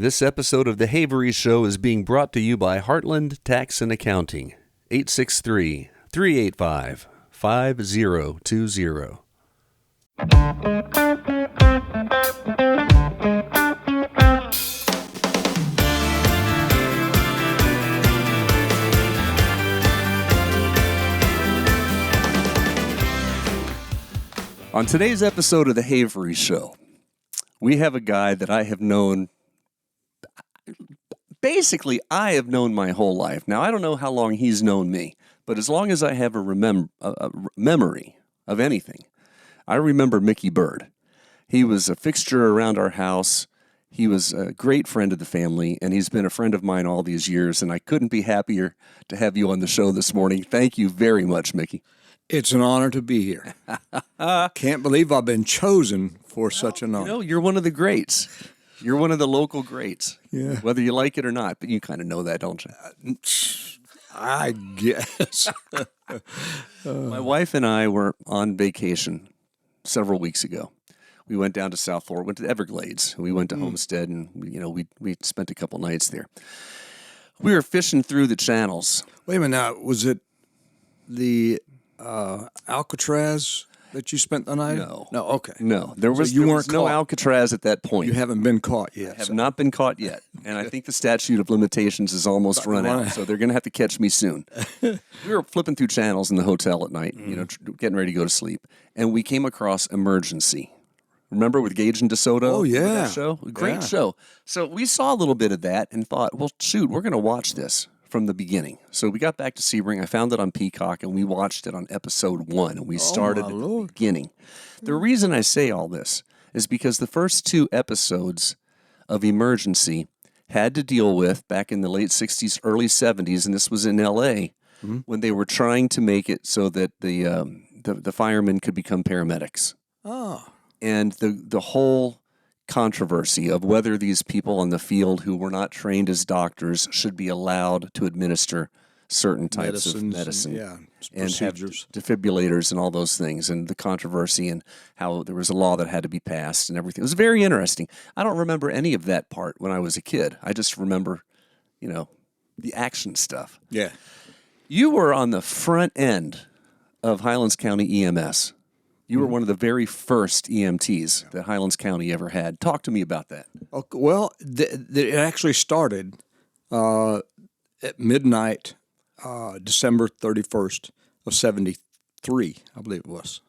This episode of The Havery Show is being brought to you by Heartland Tax and Accounting, 863-385-5020. On today's episode of The Havery Show, we have a guy that I have known. Basically, I have known my whole life. Now, I don't know how long he's known me, but as long as I have a memory of anything, I remember Mickey Byrd. He was a fixture around our house. He was a great friend of the family, and he's been a friend of mine all these years, and I couldn't be happier to have you on the show this morning. Thank you very much, Mickey. It's an honor to be here. Can't believe I've been chosen for such an honor. You know, you're one of the greats. You're one of the local greats, Yeah. whether you like it or not, but you kind of know that, don't you? I guess. My wife and I were on vacation several weeks ago. We went down to South Florida, went to the Everglades. We went to Homestead, and we spent a couple nights there. We were fishing through the channels. Wait a minute now. Was it the Alcatraz that you spent the night? No. No, okay. No, there was you no weren't caught. Alcatraz at that point. You haven't been caught yet. Have not been caught yet, and I think the statute of limitations is almost run out, so they're going to have to catch me soon. We were flipping through channels in the hotel at night, getting ready to go to sleep, and we came across Emergency. Remember with Gage and DeSoto? Oh, yeah. That show? Great show. So we saw a little bit of that and thought, well, shoot, we're going to watch this from the beginning. So we got back to Sebring. I found it on Peacock, and we watched it on episode 1, and we started at the beginning. The reason I say all this is because the first 2 episodes of Emergency had to deal with, back in the late 60s, early 70s, and this was in L.A., when they were trying to make it so that the firemen could become paramedics. Oh. And the whole controversy of whether these people on the field who were not trained as doctors should be allowed to administer certain types of medicine and have defibrillators and all those things, and the controversy and how there was a law that had to be passed and everything. It was very interesting. I don't remember any of that part when I was a kid. I just remember, the action stuff. Yeah. You were on the front end of Highlands County EMS. You were one of the very first EMTs that Highlands County ever had. Talk to me about that. Okay, well, it actually started at midnight, December 31st of 73, I believe it was.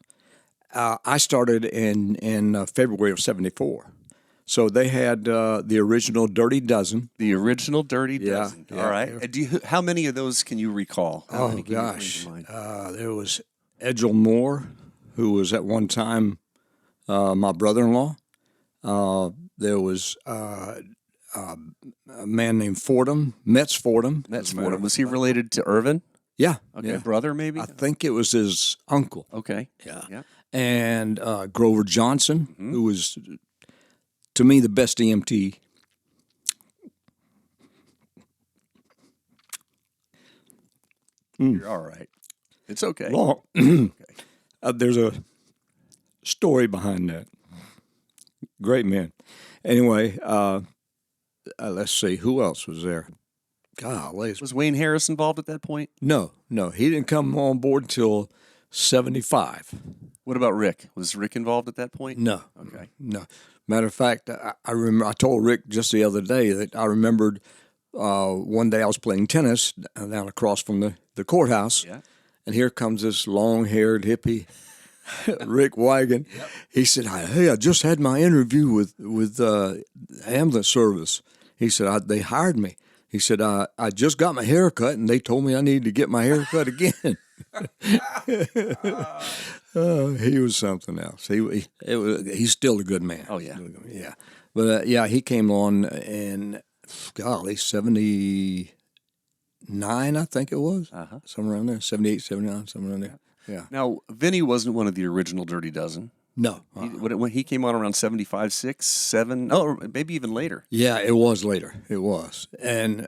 I started in February of 74. So they had the original Dirty Dozen. The original Dirty Dozen. Yeah, all right. How many of those can you recall? Oh, gosh. There was Edgell Moore, who was at one time my brother-in-law. There was a man named Fordham, Metz Fordham. Was he related to Irvin? Yeah. Okay, brother maybe? I think it was his uncle. Okay. Yeah. And Grover Johnson, who was, to me, the best EMT. You're all right. It's okay. Long. There's a story behind that. Great man. Anyway, let's see. Who else was there? Golly. Was Wayne Harris involved at that point? No. He didn't come on board until 75. What about Rick? Was Rick involved at that point? No. Okay. No. Matter of fact, I remember. I told Rick just the other day that I remembered one day I was playing tennis down across from the courthouse. Yeah. And here comes this long-haired hippie, Rick Wagon. Yep. He said, "Hey, I just had my interview with ambulance service." He said, "They hired me." He said, "I just got my hair cut, and they told me I needed to get my hair cut again." He was something else. He's still a good man. Oh, yeah. Yeah. But, he came on in, golly, 79, I think it was. Somewhere around there. 78, 79, somewhere around there. Yeah. Now, Vinny wasn't one of the original Dirty Dozen. No. When he came on around 75, 6, 7, or maybe even later. Yeah, it was later. It was. And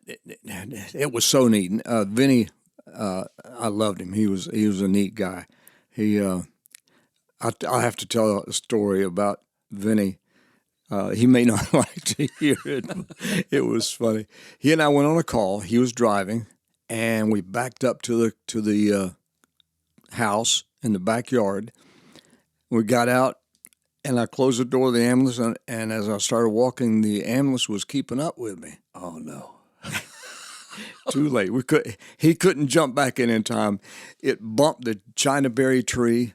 it was so neat. Vinny, I loved him. He was a neat guy. I have to tell a story about Vinny. He may not like to hear it. It was funny. He and I went on a call. He was driving, and we backed up to the house in the backyard. We got out, and I closed the door of the ambulance, and as I started walking, the ambulance was keeping up with me. Oh no! Too late. He couldn't jump back in time. It bumped the China berry tree.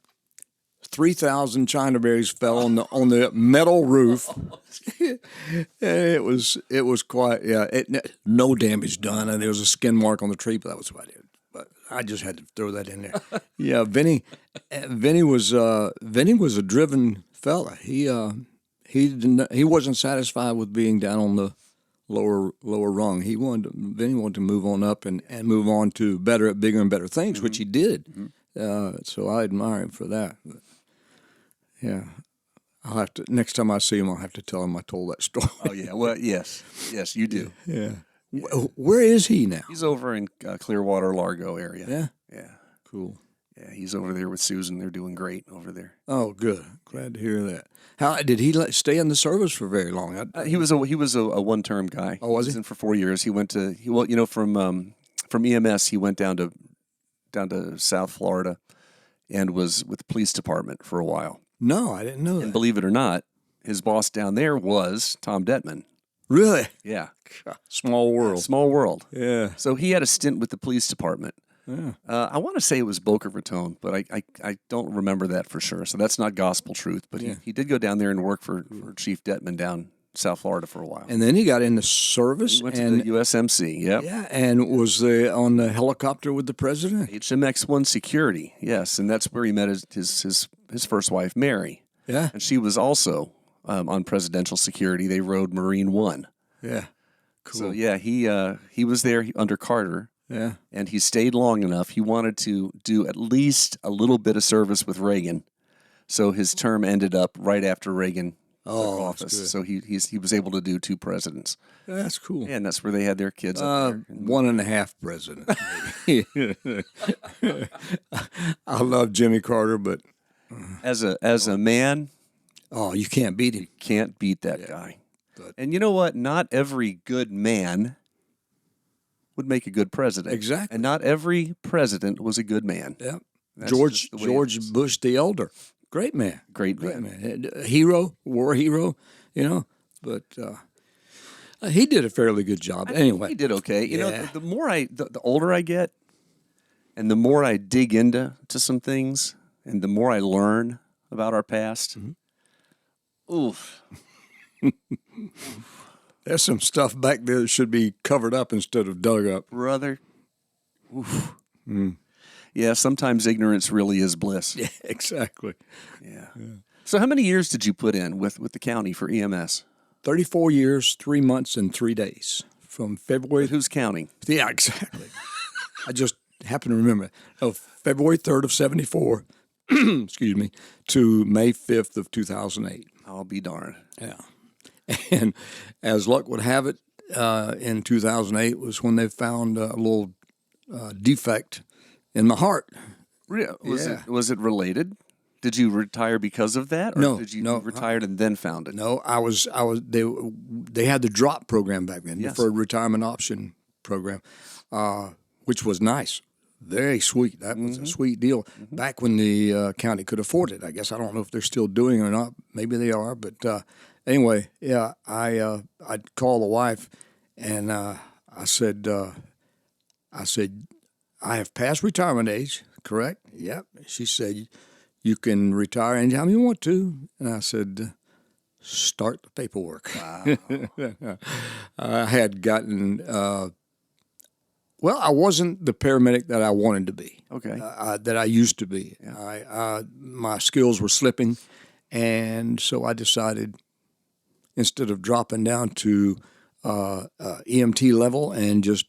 3,000 China berries fell on the metal roof. It was quite no damage done, and there was a skin mark on the tree, but that was about it. But I just had to throw that in there. Yeah, Vinny was a driven fella. He wasn't satisfied with being down on the lower rung. Vinny wanted to move on up and move on to bigger and better things, which he did. So I admire him for that. But, yeah, I'll have to next time I see him. I'll have to tell him I told that story. Oh yeah, well yes, you do. Yeah. Where is he now? He's over in Clearwater, Largo area. Yeah. Yeah. Cool. Yeah, he's over there with Susan. They're doing great over there. Oh, good. Glad to hear that. How did he stay in the service for very long? He was a one-term guy. Oh, was he? He was in for 4 years. He went from EMS. He went down to South Florida, and was with the police department for a while. No, I didn't know that. And believe it or not, his boss down there was Tom Detman. Really? Yeah. Small world. Small world. Yeah. So he had a stint with the police department. Yeah. I want to say it was Boca Raton, but I don't remember that for sure. So that's not gospel truth. But he did go down there and work for Chief Detman down South Florida for a while. And then he got into service. He went to the USMC, yep. Yeah, and was on the helicopter with the president. HMX-1 security, yes. And that's where he met his first wife, Mary. Yeah. And she was also on presidential security. They rode Marine One. Yeah. Cool. So, yeah, he was there under Carter. Yeah. And he stayed long enough. He wanted to do at least a little bit of service with Reagan. So his term ended up right after Reagan took office. So he was able to do 2 presidents. That's cool. Yeah, and that's where they had their kids up there. 1.5 presidents. I love Jimmy Carter, but as a man, you can't beat him. Can't beat that guy. And you know what? Not every good man would make a good president. Exactly. And not every president was a good man. Yep. That's George Bush the Elder. Great man. Great man. Hero, war hero, but he did a fairly good job. Anyway. He did okay. You know, the older I get and the more I dig into some things and the more I learn about our past, oof. There's some stuff back there that should be covered up instead of dug up. Brother. Oof. Yeah, sometimes ignorance really is bliss. Yeah, exactly. Yeah. So how many years did you put in with the county for EMS? 34 years, 3 months, and 3 days. From February... But who's counting? Yeah, exactly. I just happen to remember. February 3rd of 74, excuse me, to May 5th of 2008. I'll be darned. Yeah. And as luck would have it, in 2008 was when they found a little defect in my heart. Really? Was it related? Did you retire because of that? Or No. Did you retired and then found it? No, they had the DROP program back then, Deferred Retirement Option Program, which was nice. Very sweet. That was a sweet deal. Back when the county could afford it, I guess. I don't know if they're still doing it or not. Maybe they are. But anyway, yeah, I'd call the wife, and I said, I have passed retirement age, correct? Yep. She said, you can retire anytime you want to. And I said, start the paperwork. Wow. I had gotten... Well, I wasn't the paramedic that I wanted to be. Okay. That I used to be. Yeah. My skills were slipping, and so I decided instead of dropping down to EMT level and just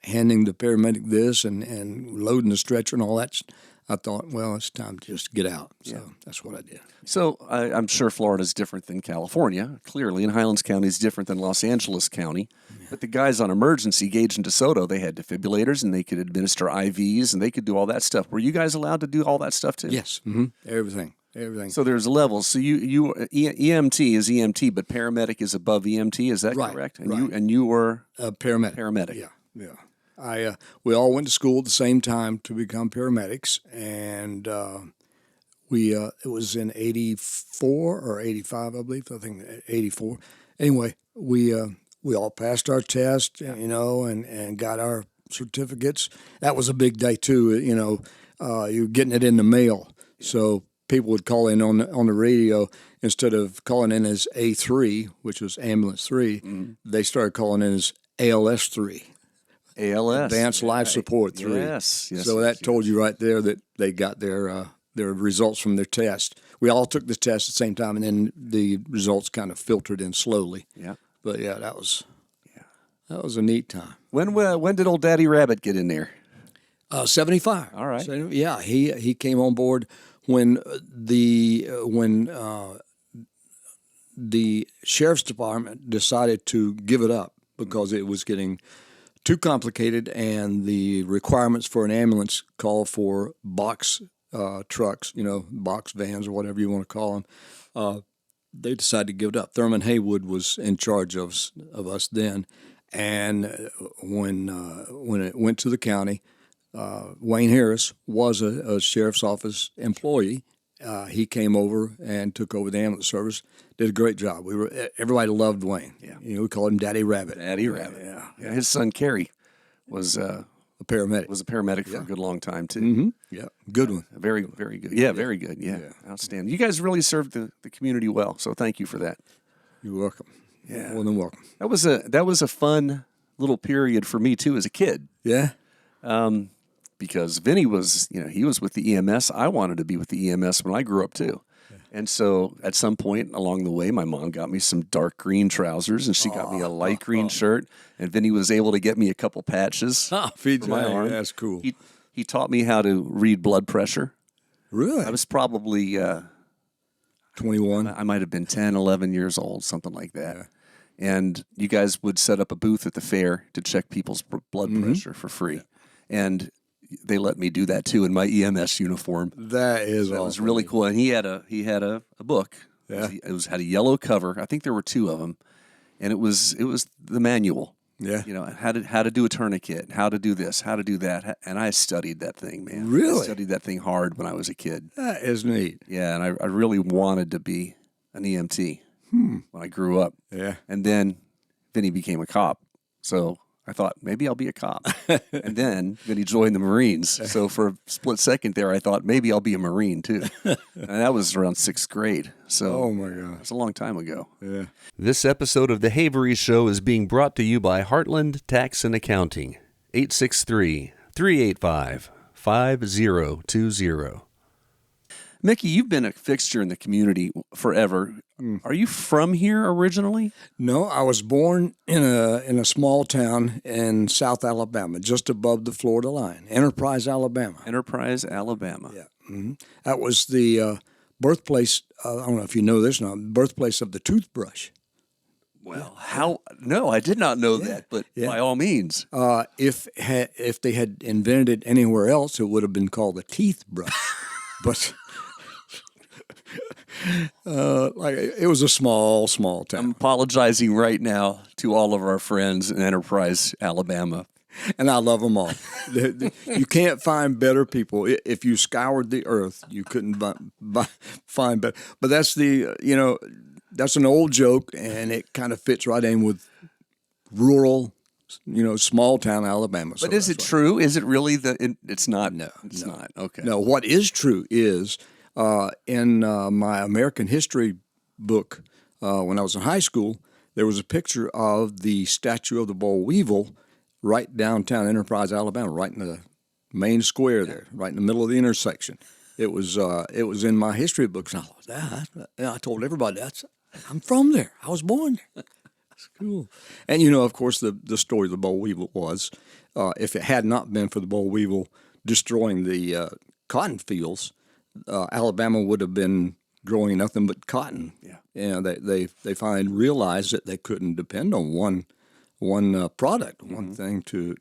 handing the paramedic this and loading the stretcher and all that, I thought, well, it's time to just get out. So that's what I did. So I'm sure Florida's different than California, clearly, and Highlands County is different than Los Angeles County. Yeah. But the guys on emergency, Gage and DeSoto, they had defibrillators, and they could administer IVs, and they could do all that stuff. Were you guys allowed to do all that stuff, too? Yes, everything. everything. So there's levels. So EMT is EMT, but paramedic is above EMT. Is that Right, correct? And right. you were Paramedic. paramedic. Yeah. We all went to school at the same time to become paramedics, and it was in '84 or '85, I believe. I think '84. Anyway, we all passed our test, and got our certificates. That was a big day too. You're getting it in the mail, so people would call in on the radio instead of calling in as A3, which was ambulance 3. They started calling in as ALS 3. ALS, Advanced Life Support 3. Yes. So that told you right there that they got their results from their test. We all took the test at the same time, and then the results kind of filtered in slowly. Yeah. But yeah, that was a neat time. When did old Daddy Rabbit get in there? 75. All right. So, yeah, he came on board when the sheriff's department decided to give it up because it was getting too complicated, and the requirements for an ambulance call for box trucks, box vans or whatever you want to call them. They decided to give it up. Thurman Haywood was in charge of us then, and when it went to the county, Wayne Harris was a sheriff's office employee. He came over and took over the ambulance service. Did a great job. Everybody loved Wayne. Yeah. We called him Daddy Rabbit. Daddy Rabbit. Yeah. His son Kerry was A paramedic. was a paramedic for a good long time too. Mm-hmm. Yeah, good one. Very, very good. Yeah, very good. Yeah. Outstanding. You guys really served the community well, so thank you for that. You're welcome. Yeah. More than welcome. That was a fun little period for me too as a kid. Yeah. Because Vinny was, he was with the EMS. I wanted to be with the EMS when I grew up too. And so at some point along the way, my mom got me some dark green trousers, and she got me a light green shirt. And Vinny was able to get me a couple patches for my arm. That's cool. He taught me how to read blood pressure. Really? I was probably 21. I might have been 10, 11 years old, something like that. Yeah. And you guys would set up a booth at the fair to check people's blood pressure for free. Yeah. And they let me do that too in my EMS uniform. That was really cool. And he had a book. Yeah. It had a yellow cover. I think there were 2 of them, and it was the manual. Yeah. How to do a tourniquet, how to do this, how to do that. And I studied that thing, man. Really? I studied that thing hard when I was a kid. That is neat. Yeah, and I really wanted to be an EMT when I grew up. Yeah. And then Vinny became a cop. So I thought maybe I'll be a cop. And then he joined the Marines. So for a split second there, I thought maybe I'll be a Marine too. And that was around 6th grade. So oh my God, that's a long time ago. Yeah. This episode of the Havery Show is being brought to you by Heartland Tax and Accounting. 863-385-5020. Mickey, you've been a fixture in the community forever. Are you from here originally? No, I was born in a small town in South Alabama, just above the Florida line, Enterprise, Alabama. Enterprise, Alabama. Yeah. Mm-hmm. That was the birthplace, I don't know if you know this now, birthplace of the toothbrush. Well, no, I did not know that, but by all means. If they had invented it anywhere else, it would have been called a teeth brush. But it was a small town. I'm apologizing right now to all of our friends in Enterprise, Alabama. And I love them all. You can't find better people. If you scoured the earth, you couldn't find better. But that's that's an old joke, and it kind of fits right in with rural, small town Alabama. But is it true? Is it really it's not? No. It's not. Okay. No, what is true is in my American history book, when I was in high school, there was a picture of the statue of the boll weevil right downtown Enterprise, Alabama, right in the main square there, right in the middle of the intersection. It was in my history books, and I thought, I told everybody, I'm from there. I was born there. That's cool. And, of course, the story of the boll weevil was, if it had not been for the boll weevil destroying the cotton fields, Alabama would have been growing nothing but cotton. Yeah. They finally realized that they couldn't depend on one product, one thing to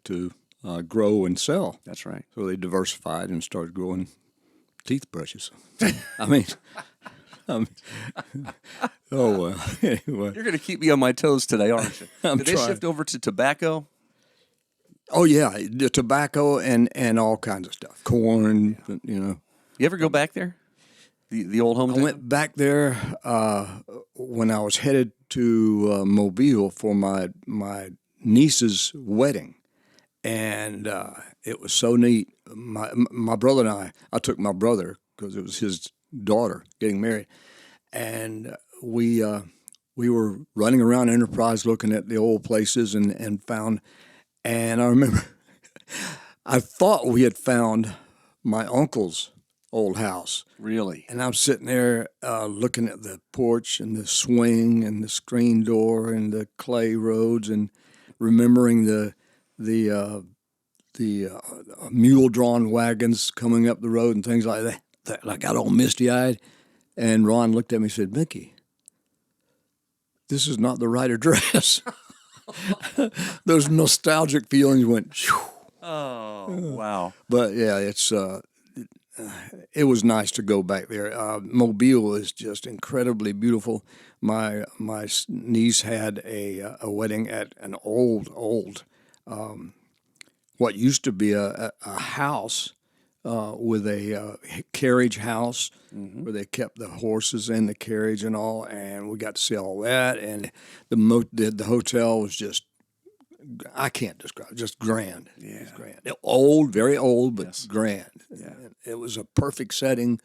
grow and sell. That's right. So they diversified and started growing teeth brushes. I mean, oh well. Anyway, You're going to keep me on my toes today, aren't you? I'm Did they trying. shift over to tobacco? Oh yeah, the tobacco and all kinds of stuff, corn. You know, You ever go back there? The old hometown? I went back there when I was headed to Mobile for my niece's wedding, and it was so neat. My brother and I took my brother because it was his daughter getting married, and we were running around Enterprise looking at the old places and found. And I remember, I thought we had found my uncle's old house. Really? And I'm sitting there looking at the porch and the swing and the screen door and the clay roads and remembering the mule-drawn wagons coming up the road and things like that. I got all misty-eyed. And Ron looked at me and said, "Mickey, this is not the right address." Those nostalgic feelings went. Shoo. Oh, wow. But yeah, it was nice to go back there. Mobile is just incredibly beautiful. My niece had a wedding at an old what used to be a house with a carriage house where they kept the horses in the carriage and all, and we got to see all that. And the hotel was just, I can't describe, just grand. Yeah. It was grand. Old, very old, but Yes. grand. Yeah. And it was a perfect setting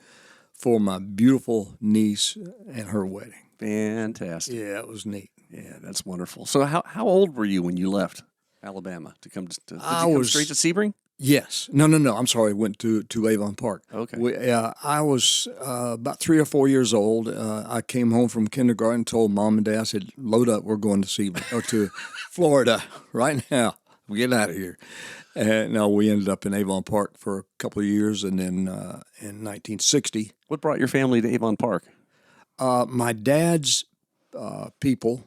for my beautiful niece and her wedding. Fantastic. Yeah, it was neat. Yeah, that's wonderful. So how old were you when you left Alabama to come to did you I come was- straight to Sebring? Yes. No. I'm sorry. Went to Avon Park. Okay. I was about 3 or 4 years old. I came home from kindergarten, told Mom and Dad, I said, "Load up. We're going to to Florida right now. We're getting out of here." And now we ended up in Avon Park for a couple of years, and then in 1960, What brought your family to Avon Park? my dad's people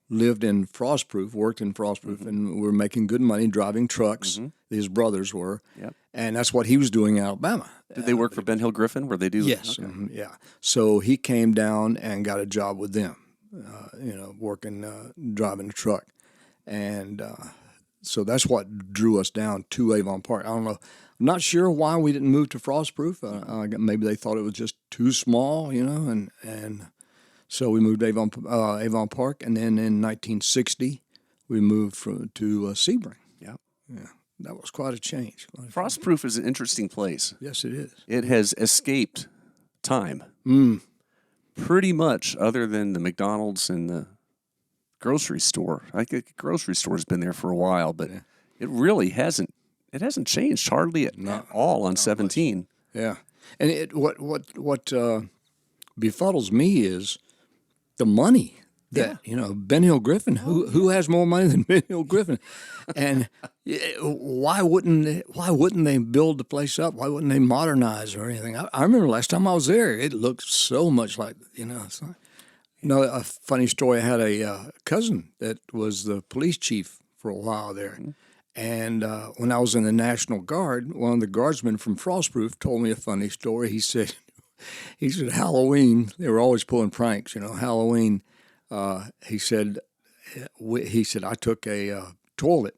lived in Frostproof, worked in Frostproof, and were making good money driving trucks. His brothers were, Yep. and that's what he was doing in Alabama. Did they work for Ben Hill Griffin? Where they do? Yes, Okay. yeah. So he came down and got a job with them, working, driving a truck, and so that's what drew us down to Avon Park. I don't know. I'm not sure why we didn't move to Frostproof. Maybe they thought it was just too small, and so we moved to Avon Park, and then in 1960 we moved to Sebring. Yeah. Yeah, that was quite a change. Frostproof is an interesting place. Yes, it is. It has escaped time. Pretty much, other than the McDonald's and the grocery store. I think the grocery store's been there for a while, but it really hasn't. It hasn't changed hardly at all on 17. Yeah, and what befuddles me is the money that Ben Hill Griffin. Who has more money than Ben Hill Griffin? And why wouldn't they build the place up? Why wouldn't they modernize or anything? I remember last time I was there, it looked so much like It's like, a funny story. I had a cousin that was the police chief for a while there. And when I was in the National Guard, one of the guardsmen from Frostproof told me a funny story. He said Halloween, they were always pulling pranks, Halloween, he said, I took a toilet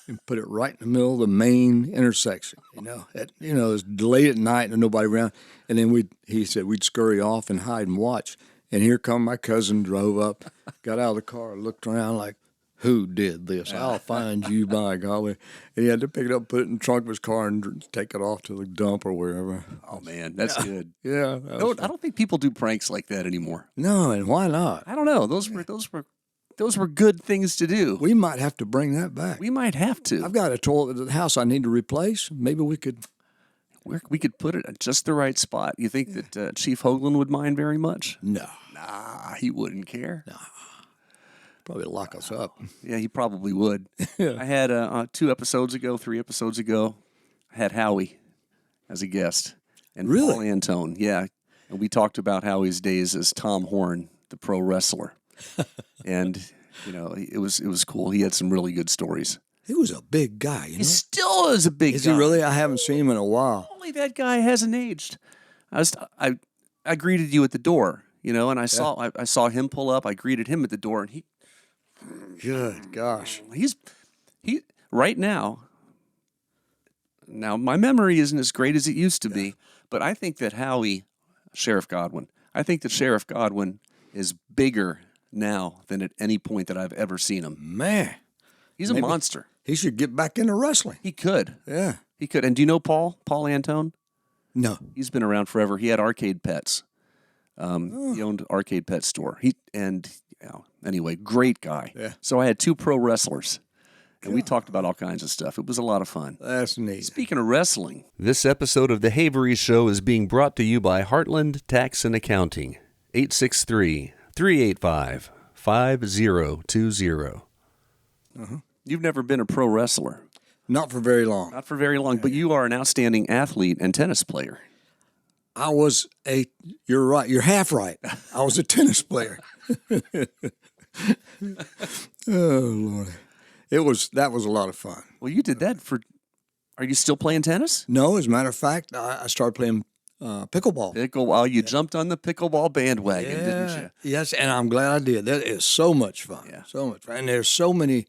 and put it right in the middle of the main intersection, it was late at night and nobody around. And then he said we'd scurry off and hide and watch. And here come my cousin, drove up, got out of the car, looked around like, "Who did this? I'll find you, by golly." And he had to pick it up, put it in the trunk of his car, and take it off to the dump or wherever. Oh man, that's good. Yeah. I don't think people do pranks like that anymore. No, and why not? I don't know. Those were good things to do. We might have to bring that back. We might have to. I've got a toilet at the house I need to replace. Maybe we could. We could put it at just the right spot. You think that Chief Hoagland would mind very much? No. Nah, he wouldn't care. Probably lock us up. Yeah, he probably would. I had 3 episodes ago, I had Howie as a guest. And Really? Paul Antone, yeah. And we talked about Howie's days as Tom Horn, the pro wrestler. And, it was cool. He had some really good stories. He was a big guy, you He know. still is a big Is guy. he really? I haven't seen him in a while. Only that guy hasn't aged. I greeted you at the door, and I saw him pull up. I greeted him at the door, and Good gosh. he right now. Now my memory isn't as great as it used to be, but I think that Sheriff Godwin is bigger now than at any point that I've ever seen him. Man, He's a monster. he should get back into wrestling. He could. Yeah. He could. And do you know Paul Antone? No. He's been around forever. He had Arcade Pets. He owned Arcade Pet Store. Anyway, great guy. Yeah. So I had two pro wrestlers, and we talked about all kinds of stuff. It was a lot of fun. That's neat. Speaking of wrestling, this episode of the Havery Show is being brought to you by Heartland Tax and Accounting, 863-385-5020. You've never been a pro wrestler. Not for very long. Not for very long, but you are an outstanding athlete and tennis player. You're right. You're half right. I was a tennis player. Oh, Lord. That was a lot of fun. Well, you did that are you still playing tennis? No, as a matter of fact, I started playing pickleball. You jumped on the pickleball bandwagon, didn't you? Yes, and I'm glad I did. That is so much fun. Yeah. So much fun. And there's so many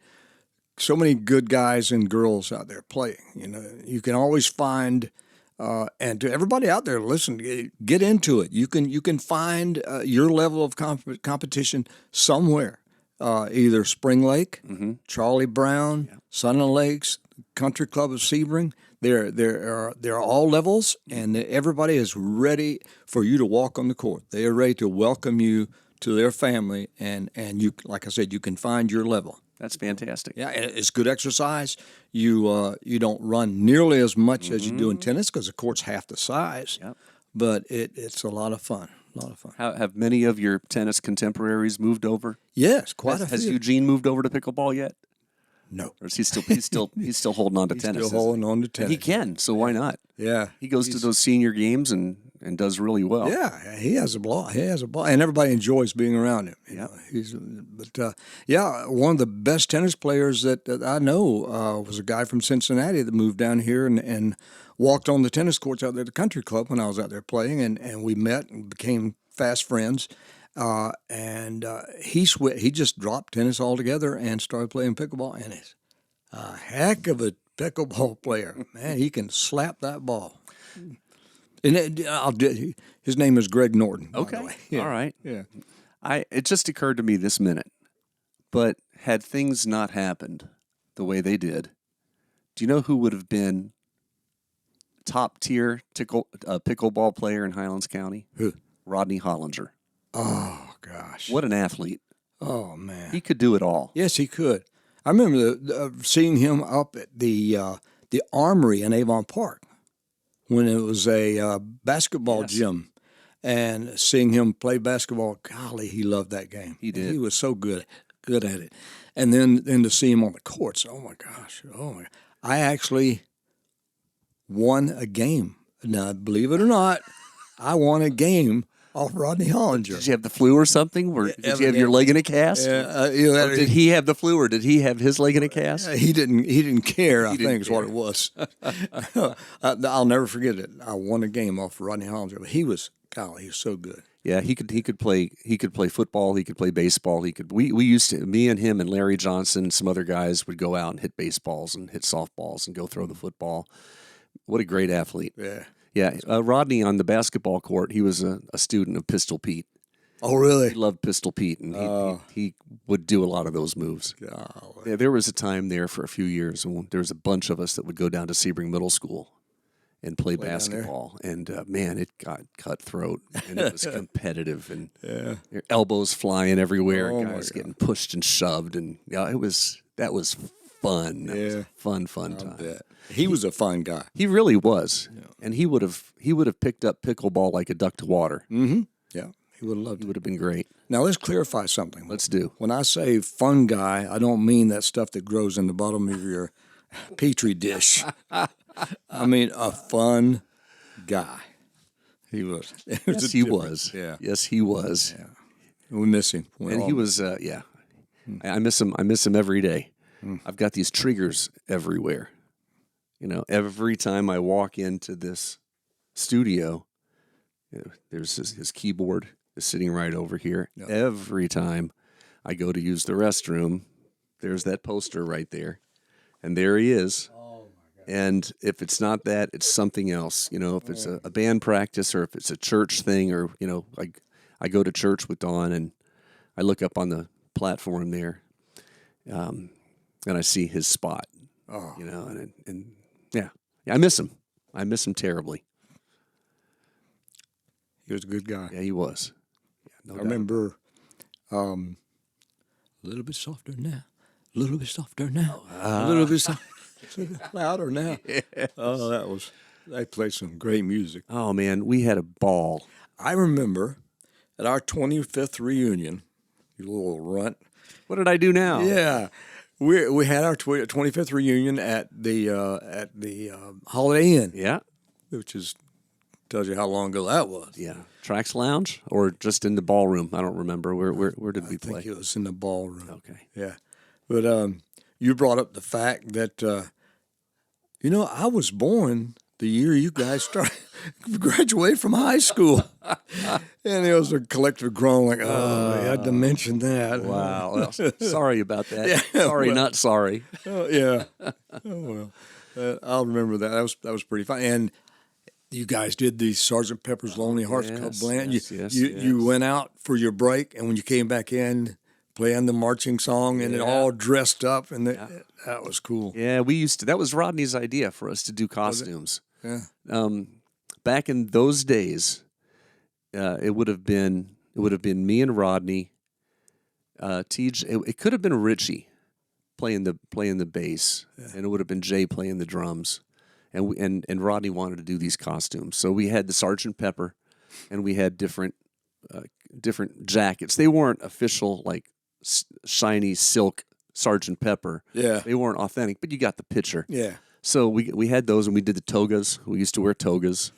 good guys and girls out there playing. You can always find, and to everybody out there, listen, get into it. You can find your level of competition somewhere. Either Spring Lake, Charlie Brown, Sun and Lakes, Country Club of Sebring. They're all levels, and everybody is ready for you to walk on the court. They are ready to welcome you to their family, and you, like I said, you can find your level. That's fantastic. Yeah, and it's good exercise. You don't run nearly as much as you do in tennis because the court's half the size. Yep. But it's a lot of fun. A lot of fun. Have many of your tennis contemporaries moved over? Yes, quite a few. Has Eugene moved over to pickleball yet? No. Or is he still he's still holding on to tennis? Still holding on to tennis. He can, so why not? Yeah. He goes to those senior games and does really well. Yeah, he has a ball. And everybody enjoys being around him. Yeah. One of the best tennis players that I know was a guy from Cincinnati that moved down here and walked on the tennis courts out there at the country club when I was out there playing, and we met and became fast friends. He just dropped tennis altogether and started playing pickleball, and he's a heck of a pickleball player. Man, he can slap that ball. And his name is Greg Norton. Okay. By the way. Yeah. All right. Yeah. It just occurred to me this minute, but had things not happened the way they did, do you know who would have been top tier pickleball player in Highlands County? Who? Rodney Hollinger. Oh gosh. What an athlete. Oh man. He could do it all. Yes, he could. I remember seeing him up at the Armory in Avon Park when it was a basketball gym, and seeing him play basketball. Golly, he loved that game. He did. And he was so good at it. And then to see him on the courts. Oh my gosh. Oh my. I actually won a game. Now, believe it or not, I won a game off Rodney Hollinger. Did you have the flu or something? Did you have your leg in a cast? Or did he have the flu, or did he have his leg in a cast? He didn't care. I think is what it was. I'll never forget it. I won a game off Rodney Hollinger, but he was so good. Yeah, he could play football. He could play baseball. We used to, me and him and Larry Johnson and some other guys would go out and hit baseballs and hit softballs and go throw the football. What a great athlete. Yeah. Yeah, Rodney on the basketball court, he was a student of Pistol Pete. Oh, really? He loved Pistol Pete, and he would do a lot of those moves. Golly. Yeah, there was a time there for a few years when there was a bunch of us that would go down to Sebring Middle School and play basketball. And, man, it got cutthroat, and it was competitive, and your elbows flying everywhere, guys getting pushed and shoved. And that was fun. That was a fun time. Bet. He was a fun guy. He really was, and he would have picked up pickleball like a duck to water. Mm-hmm. Yeah, he would have loved it. He would have been great. Now let's clarify something. Let's do. When I say fun guy, I don't mean that stuff that grows in the bottom of your petri dish. I mean a fun guy. He was. Yes, he was. Yeah. Yes, he was. Yeah. We miss him. And he was. I miss him. I miss him every day. I've got these triggers everywhere. You know, every time I walk into this studio, you know, there's his keyboard is sitting right over here. Yep. Every time I go to use the restroom, there's that poster right there. And there he is. Oh my God. And if it's not that, it's something else. You know, if it's a band practice or if it's a church thing or, you know, I go to church with Dawn and I look up on the platform there and I see his spot, you know, and yeah, I miss him. I miss him terribly. He was a good guy. Yeah, he was. Yeah, no I doubt. remember a little bit softer now, a little bit softer now, a little bit louder now. Yes. Oh, they played some great music. Oh, man, we had a ball. I remember at our 25th reunion, you little runt. What did I do now? Yeah, we had our 25th reunion at the Holiday Inn. Yeah. Which tells you how long ago that was. Yeah. Trax Lounge or just in the ballroom? I don't remember. Where did we play? I think it was in the ballroom. Okay. Yeah. But you brought up the fact that, you know, I was born the year you guys graduated from high school. And there was a collective groan like, oh, I had to mention that. Wow. Well, sorry about that. Yeah, sorry, well, not sorry. Oh, yeah. Oh, well. I'll remember that. That was pretty fun. And you guys did the Sgt. Pepper's Lonely Hearts Club Band. Yes, You went out for your break, and when you came back in, playing the marching song, and it all dressed up, and that was cool. Yeah, we used to. That was Rodney's idea for us to do costumes. Yeah. Back in those days, it would have been me and Rodney. It could have been Richie playing the bass, and it would have been Jay playing the drums. And Rodney wanted to do these costumes, so we had the Sgt. Pepper, and we had different jackets. They weren't official like shiny silk Sgt. Pepper. Yeah, they weren't authentic, but you got the picture. Yeah. So we had those, and we did the togas. We used to wear togas,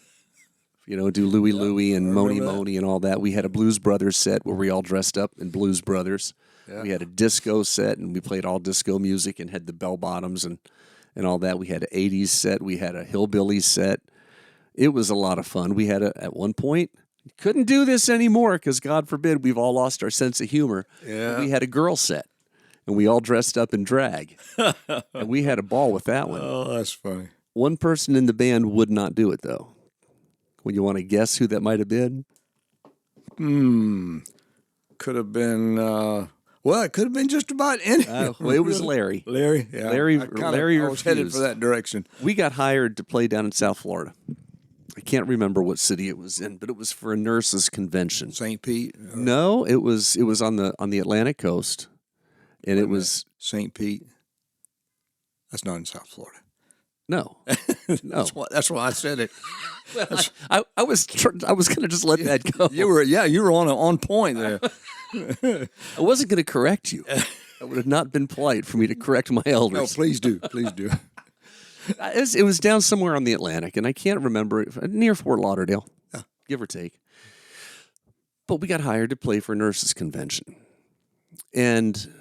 you know, do Louie Louie and Moni Moni and all that. We had a Blues Brothers set where we all dressed up in Blues Brothers. Yeah. We had a disco set, and we played all disco music and had the bell bottoms and all that. We had an 80s set. We had a hillbilly set. It was a lot of fun. We had at one point, couldn't do this anymore because, God forbid, we've all lost our sense of humor. Yeah. We had a girl set, and we all dressed up in drag. And we had a ball with that one. Oh, that's funny. One person in the band would not do it, though. Would you want to guess who that might have been? Could have been... well, it could have been just about any. Well, it was Larry. Larry, yeah. Larry I was headed for that direction. We got hired to play down in South Florida. I can't remember what city it was in, but it was for a nurses' convention. St. Pete? No, it was on the Atlantic coast, and it was St. Pete. That's not in South Florida. no, no. That's why I said it. I was going to just let that go. You were on point there. I wasn't going to correct you. That would have not been polite for me to correct my elders. No, please do. It was down somewhere on the Atlantic, and I can't remember, near Fort Lauderdale, give or take. But we got hired to play for a nurses' convention. And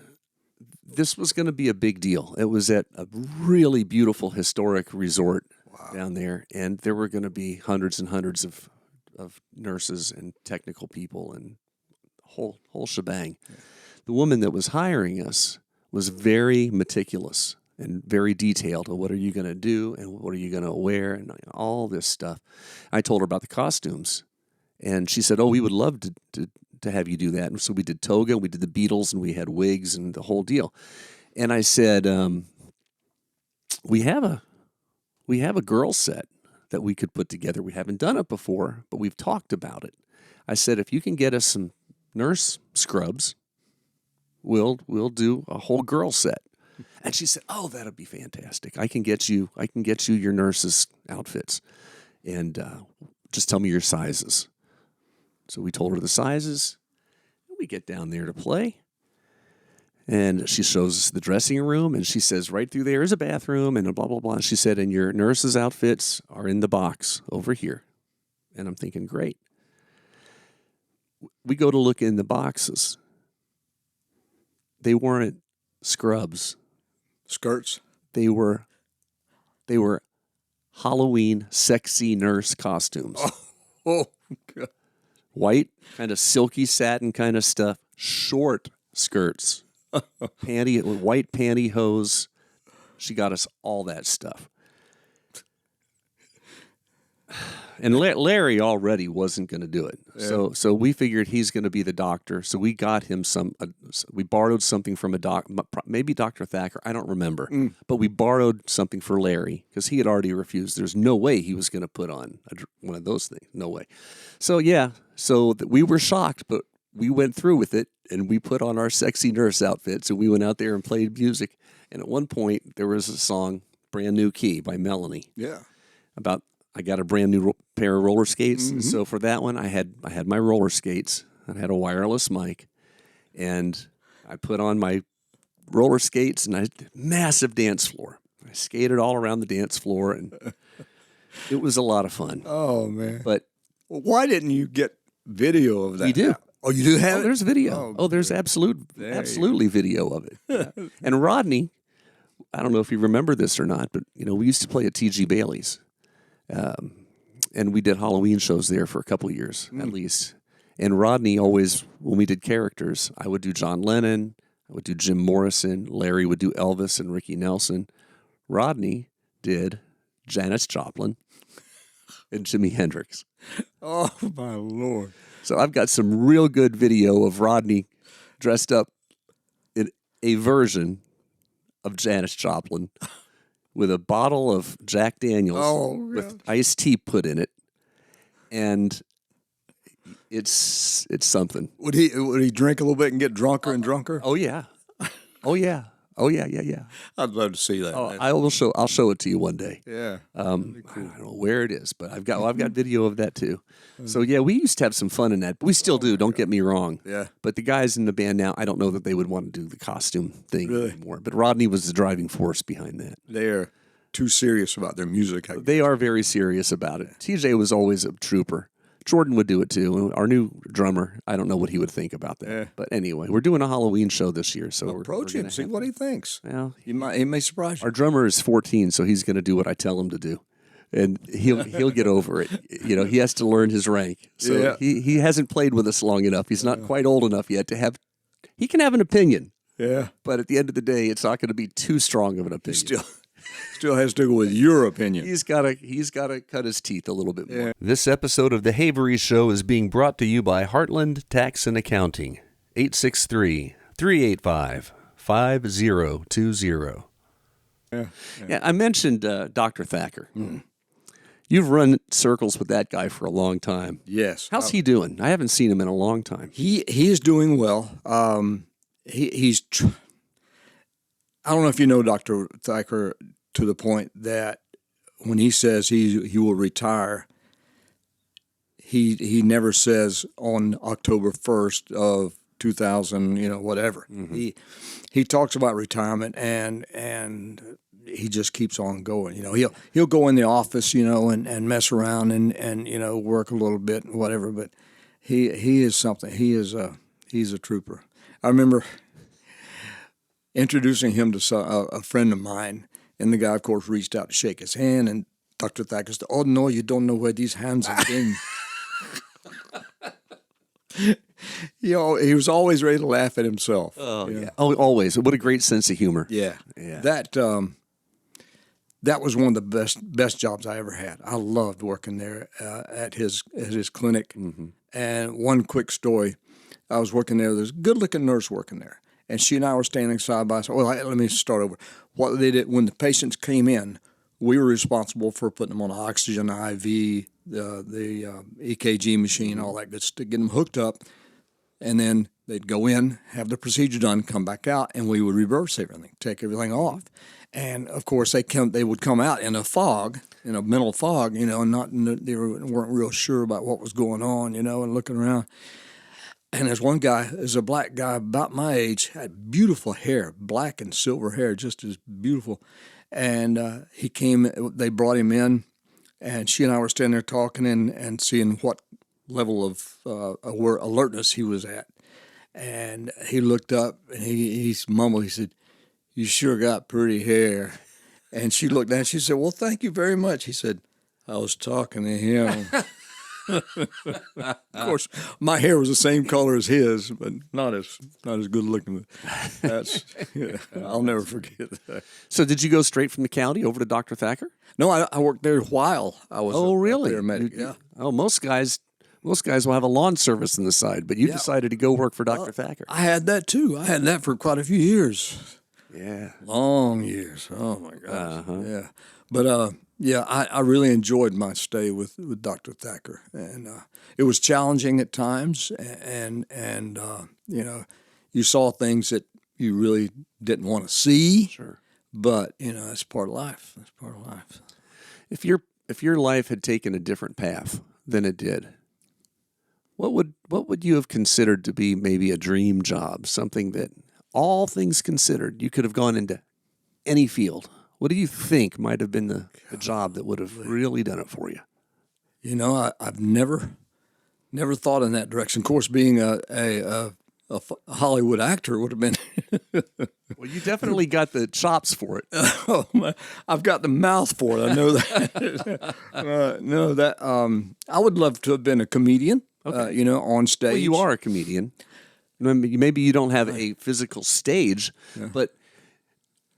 this was going to be a big deal. It was at a really beautiful historic resort down there, and there were going to be hundreds and hundreds of nurses and technical people and whole shebang. Yeah. The woman that was hiring us was very meticulous and very detailed on what are you going to do and what are you going to wear and all this stuff. I told her about the costumes, and she said, "Oh, we would love to have you do that." And so we did toga, we did the Beatles, and we had wigs and the whole deal. And I said, we have a girl set that we could put together. We haven't done it before, but we've talked about it. I said, if you can get us some nurse scrubs, we'll do a whole girl set. And she said, "Oh, that'll be fantastic. I can get you your nurses' outfits, and just tell me your sizes." So we told her the sizes. We get down there to play, and she shows us the dressing room, and she says, "Right through there is a bathroom," and blah blah blah. And she said, "And your nurses' outfits are in the box over here." And I'm thinking, great. We go to look in the boxes. They weren't scrubs. Skirts. They were Halloween sexy nurse costumes. Oh, God. White, kind of silky satin kind of stuff. Short skirts. White pantyhose. She got us all that stuff. And Larry already wasn't going to do it. Yeah. So we figured he's going to be the doctor. So we got him we borrowed something from maybe Dr. Thacker. I don't remember. But we borrowed something for Larry because he had already refused. There's no way he was going to put on one of those things. No way. So, yeah. So we were shocked, but we went through with it and we put on our sexy nurse outfits and we went out there and played music. And at one point, there was a song, Brand New Key by Melanie. Yeah. About I got a brand new pair of roller skates. Mm-hmm. So for that one, I had my roller skates. I had a wireless mic, and I put on my roller skates, and I massive dance floor. I skated all around the dance floor, and it was a lot of fun. Oh man! But why didn't you get video of that? We do. Oh, you do have it? There's video. There's absolutely video of it. Yeah. And Rodney, I don't know if you remember this or not, but we used to play at T.G. Bailey's. And we did Halloween shows there for a couple of years at least. And Rodney always, when we did characters, I would do John Lennon, I would do Jim Morrison, Larry would do Elvis and Ricky Nelson. Rodney did Janis Joplin and Jimi Hendrix. Oh, my Lord. So I've got some real good video of Rodney dressed up in a version of Janis Joplin with a bottle of Jack Daniels with iced tea put in it, and it's something. Would he drink a little bit and get drunker and drunker? Oh yeah. I'd love to see that. Oh, I'll show it to you one day. Yeah. Cool. I don't know where it is, but I've got video of that too. So yeah, we used to have some fun in that. But we still do. Don't get me wrong. Yeah. But the guys in the band now, I don't know that they would want to do the costume thing anymore. But Rodney was the driving force behind that. They're too serious about their music. They are very serious about it. TJ was always a trooper. Jordan would do it too. Our new drummer, I don't know what he would think about that. Yeah. But anyway, we're doing a Halloween show this year, so approach him, see what he thinks. Well, he may surprise you. Our drummer is 14, so he's going to do what I tell him to do, and he'll get over it. He has to learn his rank. So he hasn't played with us long enough. He's not quite old enough yet to have. He can have an opinion. Yeah. But at the end of the day, it's not going to be too strong of an opinion. Still has to go with your opinion. He's got to cut his teeth a little bit more. This episode of The Havery Show is being brought to you by Heartland Tax and Accounting, 863-385-5020. Yeah, I mentioned Dr. Thacker. You've run circles with that guy for a long time. Yes. How's he doing? I haven't seen him in a long time. He is doing well. He's I don't know if you know Dr. Thacker to the point that when he says he will retire, he never says on October 1st of 2000, whatever. Mm-hmm. He talks about retirement and he just keeps on going. He'll go in the office, and mess around and work a little bit and whatever. But he is something. He's a trooper. I remember introducing him to a friend of mine, and the guy, of course, reached out to shake his hand, and Dr. Thacker said, "Oh, no, you don't know where these hands have been." He was always ready to laugh at himself. Oh, yeah. Oh, always. What a great sense of humor. Yeah. That was one of the best jobs I ever had. I loved working there at his clinic. Mm-hmm. And one quick story, I was working there. There's a good-looking nurse working there. And she and I were standing side by side. Well, let me start over. What they did when the patients came in, we were responsible for putting them on an oxygen IV, the EKG machine, all that good stuff, get them hooked up, and then they'd go in, have the procedure done, come back out, and we would reverse everything, take everything off. And of course, they would come out in a fog, in a mental fog, and they weren't real sure about what was going on, and looking around. And there's one guy, there's a black guy about my age, had beautiful hair, black and silver hair, just as beautiful. And he came, they brought him in, and she and I were standing there talking and seeing what level of alertness he was at. And he looked up and he mumbled, he said, you sure got pretty hair. And she looked down. She said, well, thank you very much. He said, I was talking to him. Of course, my hair was the same color as his, but not as good looking. That's I'll never forget that. So did you go straight from the county over to Dr. Thacker? No, I worked there while I was really? a paramedic. Yeah. Oh, most guys will have a lawn service on the side, but you decided to go work for Dr. Thacker. I had that too. I had that for quite a few years. Yeah. Long years. Oh my gosh. Yeah. But I really enjoyed my stay with Dr. Thacker, and it was challenging at times, and you saw things that you really didn't want to see. Sure. But it's part of life. That's part of life. If your life had taken a different path than it did, what would you have considered to be maybe a dream job? Something that, all things considered, you could have gone into any field. What do you think might have been the job that would have really done it for you? I've never thought in that direction. Of course, being a Hollywood actor would have been. Well, you definitely got the chops for it. I've got the mouth for it. I know that. I would love to have been a comedian. Okay. On stage. Well, you are a comedian. Maybe you don't have a physical stage, but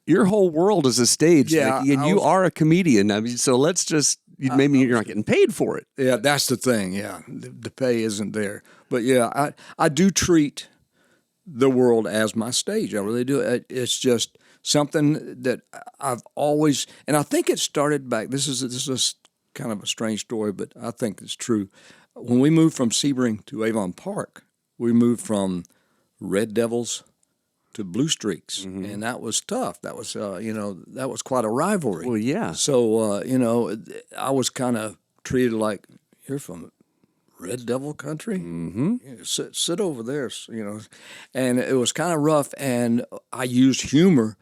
your whole world is a stage, Mickey, and you are a comedian. I mean, so let's just, maybe you're not getting paid for it. Yeah, that's the thing. Yeah, the pay isn't there. But yeah, I do treat the world as my stage. I really do. It's just something that I've always, and I think it started back. This is kind of a strange story, but I think it's true. When we moved from Sebring to Avon Park, we moved from Red Devils to Blue Streaks, and that was tough. That was, that was quite a rivalry. Well, yeah. So, I was kind of treated like, you're from Red Devil country? Mm-hmm. Sit over there, And it was kind of rough, and I used humor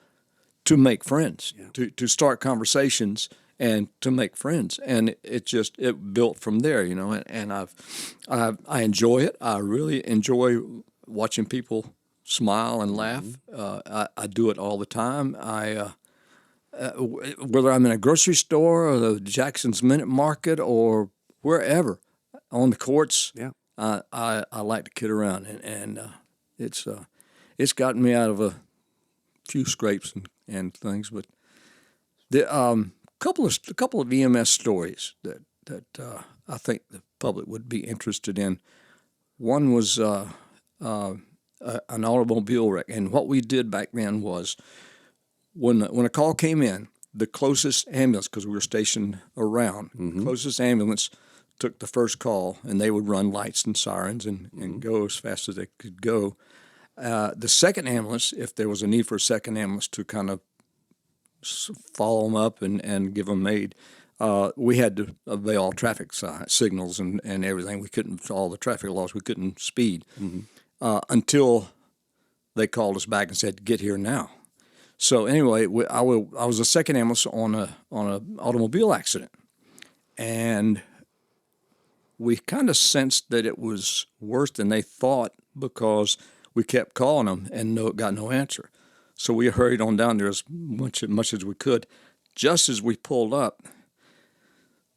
to make friends, to start conversations and to make friends. And it built from there, and I enjoy it. I really enjoy watching people smile and laugh. I do it all the time. Whether I'm in a grocery store or the Jackson's Minute Market or wherever, on the courts, I like to kid around, and it's gotten me out of a few scrapes and things. But the couple of EMS stories that I think the public would be interested in. One was an automobile wreck, and what we did back then was when a call came in, the closest ambulance, because we were stationed around, closest ambulance took the first call, and they would run lights and sirens and go as fast as they could go. The second ambulance, if there was a need for a second ambulance to kind of follow them up and give them aid, we had to obey all traffic signals and everything. We couldn't, all the traffic laws, we couldn't speed until they called us back and said, get here now. So anyway, I was a second ambulance on a automobile accident, and we kind of sensed that it was worse than they thought because we kept calling them and got no answer. So we hurried on down there as much as we could. Just as we pulled up,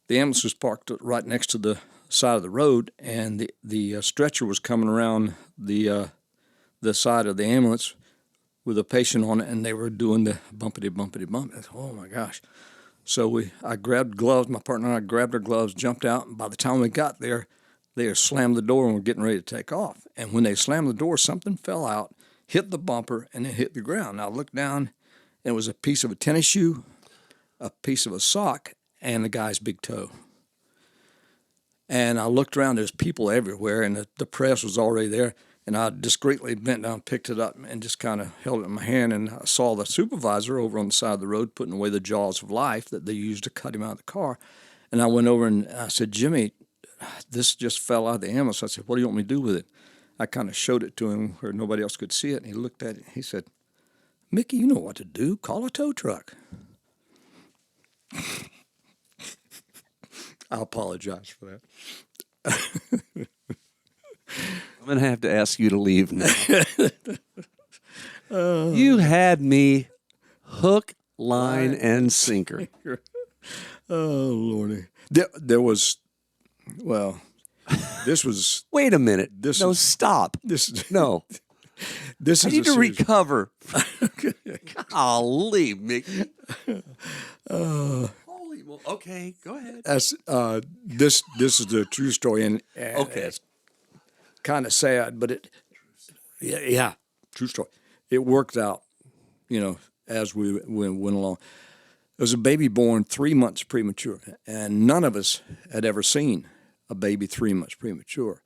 the ambulance was parked right next to the side of the road, and the stretcher was coming around the side of the ambulance with a patient on it, and they were doing the bumpity bump. I thought, oh my gosh! So I grabbed gloves. My partner and I grabbed our gloves, jumped out, and by the time we got there, they slammed the door and were getting ready to take off. And when they slammed the door, something fell out, hit the bumper, and it hit the ground. Now I looked down, and it was a piece of a tennis shoe, a piece of a sock, and the guy's big toe. And I looked around, there's people everywhere, and the press was already there. And I discreetly bent down, picked it up, and just kind of held it in my hand. And I saw the supervisor over on the side of the road putting away the jaws of life that they used to cut him out of the car. And I went over and I said, Jimmy, this just fell out of the ambulance. I said, what do you want me to do with it? I kind of showed it to him where nobody else could see it. And he looked at it and he said, Mickey, you know what to do. Call a tow truck. I apologize for that. I'm going to have to ask you to leave now. You had me Hook, line, and sinker. Oh, Lordy. There was, well, this was. Wait a minute. This stop. No. This I is need to series. recover. Golly, Mickey. Holy moly. Okay, go ahead. That's, this is a true story, and Okay. it's kind of sad, but yeah, true story. It worked out, as we went along. There was a baby born 3 months premature, and none of us had ever seen a baby 3 months premature.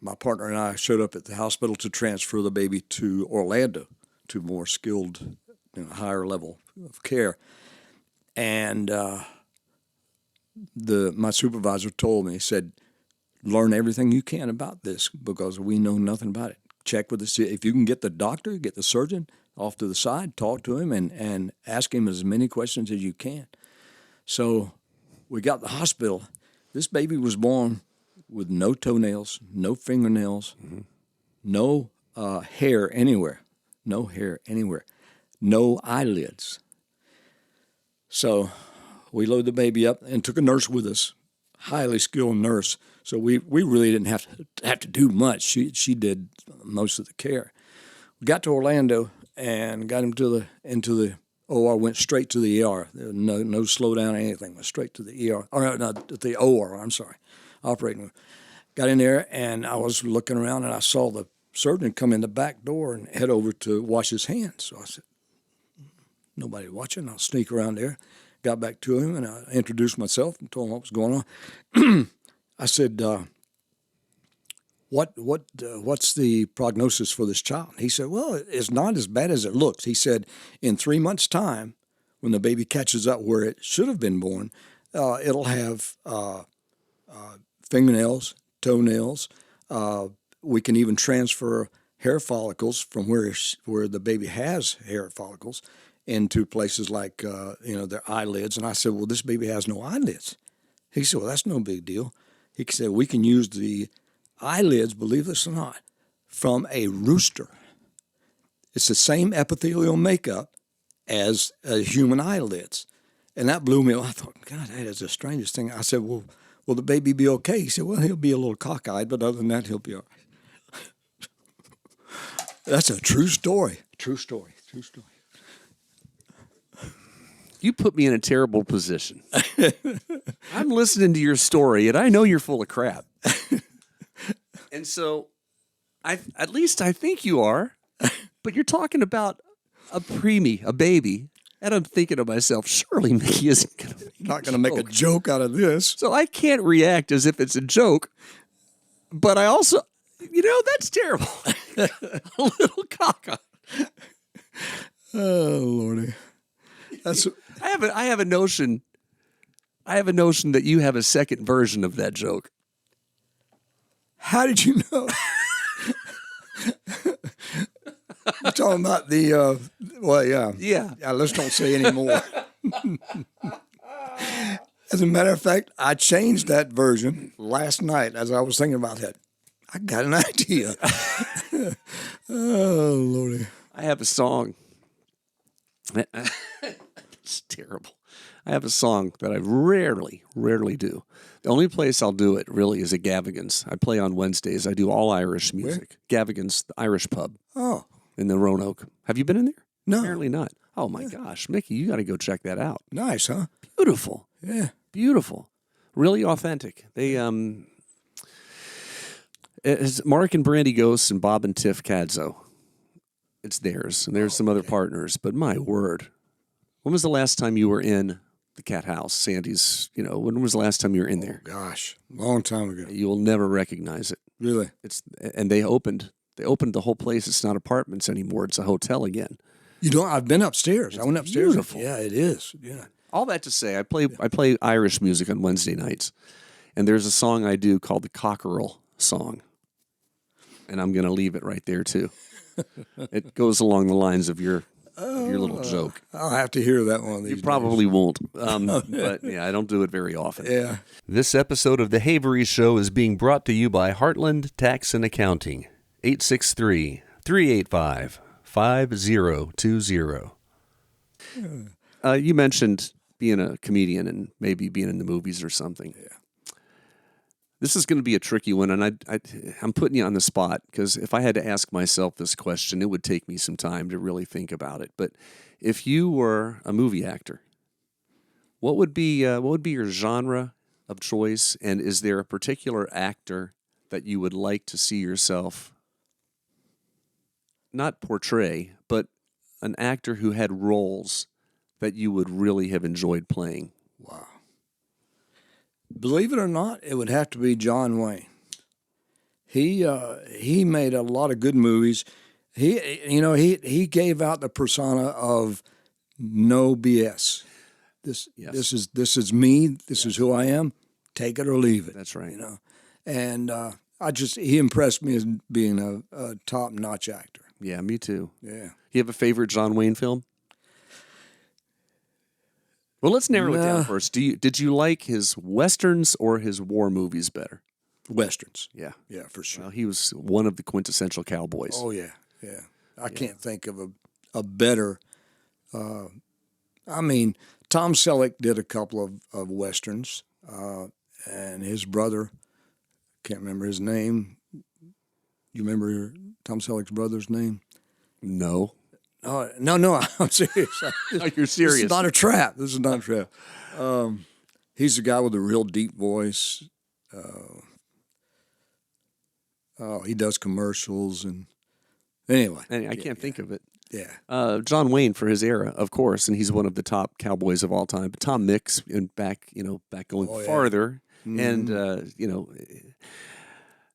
My partner and I showed up at the hospital to transfer the baby to Orlando, to more skilled, higher level of care. And my supervisor told me, he said, learn everything you can about this because we know nothing about it. Check with the, if you can get the doctor, get the surgeon off to the side, talk to him, and ask him as many questions as you can. So we got to the hospital. This baby was born with no toenails, no fingernails, no hair anywhere, no eyelids. So we loaded the baby up and took a nurse with us, highly skilled nurse. So we really didn't have to do much. She did most of the care. We got to Orlando and got him into the OR. Went straight to the ER. There was no slowdown or anything. Went straight to the ER, or not the OR. I'm sorry, operating room. Got in there and I was looking around and I saw the surgeon come in the back door and head over to wash his hands. So I said, nobody watching. I'll sneak around there. Got back to him and I introduced myself and told him what was going on. I said, what's the prognosis for this child? He said, well, it's not as bad as it looks. He said, in 3 months' time, when the baby catches up where it should have been born, it'll have fingernails, toenails. We can even transfer hair follicles from where the baby has hair follicles into places like, their eyelids. And I said, well, this baby has no eyelids. He said, well, that's no big deal. He said, we can use the eyelids, believe this or not, from a rooster. It's the same epithelial makeup as human eyelids. And that blew me away. I thought, God, that is the strangest thing. I said, well, will the baby be okay? He said, well, he'll be a little cockeyed, but other than that, he'll be all right. That's a true story. True story. You put me in a terrible position. I'm listening to your story, and I know you're full of crap. And so, at least I think you are. But you're talking about a baby, and I'm thinking to myself, surely Mickey isn't going to make a joke out of this. So I can't react as if it's a joke. But I also, that's terrible. A little cockeyed. Oh, Lordy. I have a notion that you have a second version of that joke. How did you know? You're talking about the, Yeah. Let's don't say any more. As a matter of fact, I changed that version last night as I was thinking about that. I got an idea. Oh, Lordy. I have a song. It's terrible. I have a song that I rarely do. The only place I'll do it really is at Gavigan's. I play on Wednesdays. I do all Irish music. Where? Gavigan's, the Irish pub. Oh. In the Roanoke. Have you been in there? No. Apparently not. Oh, my gosh. Mickey, you got to go check that out. Nice, huh? Beautiful. Yeah. Beautiful. Really authentic. They, it's Mark and Brandy Ghosts and Bob and Tiff Cadzo. It's theirs. And there's some other partners. But my word. When was the last time you were in the Cat House, Sandy's, when was the last time you were in there? Gosh, long time ago. You will never recognize it. Really? And they opened the whole place. It's not apartments anymore. It's a hotel again. I've been upstairs. I went upstairs. Beautiful. Yeah, it is. Yeah. All that to say, I play Irish music on Wednesday nights. And there's a song I do called the Cockerel Song. And I'm going to leave it right there too. It goes along the lines of your little joke. I'll have to hear that one of these You probably won't. But yeah, I don't do it very often. Yeah. This episode of The Havery Show is being brought to you by Heartland Tax and Accounting. 863-385-5020. You mentioned being a comedian and maybe being in the movies or something. Yeah. This is going to be a tricky one, and I'm putting you on the spot because if I had to ask myself this question, it would take me some time to really think about it. But if you were a movie actor, what would be your genre of choice, and is there a particular actor that you would like to see yourself not portray, but an actor who had roles that you would really have enjoyed playing? Wow. Believe it or not, it would have to be John Wayne. He made a lot of good movies. He gave out the persona of no BS. This is me. This is who I am. Take it or leave it. That's right. And he impressed me as being a top-notch actor. Yeah, me too. Yeah. You have a favorite John Wayne film? Well, let's narrow it down first. Did you like his westerns or his war movies better? Westerns. Yeah. Yeah, for sure. Well, he was one of the quintessential cowboys. Oh, yeah, yeah. I can't think of a better. Tom Selleck did a couple of westerns, and his brother, can't remember his name. You remember Tom Selleck's brother's name? No. Oh, no, I'm serious. You're serious. This is not a trap. He's the guy with the real deep voice. He does commercials and anyway. I can't think of it. Yeah. John Wayne for his era, of course, and he's one of the top cowboys of all time. But Tom Mix, and back going farther, and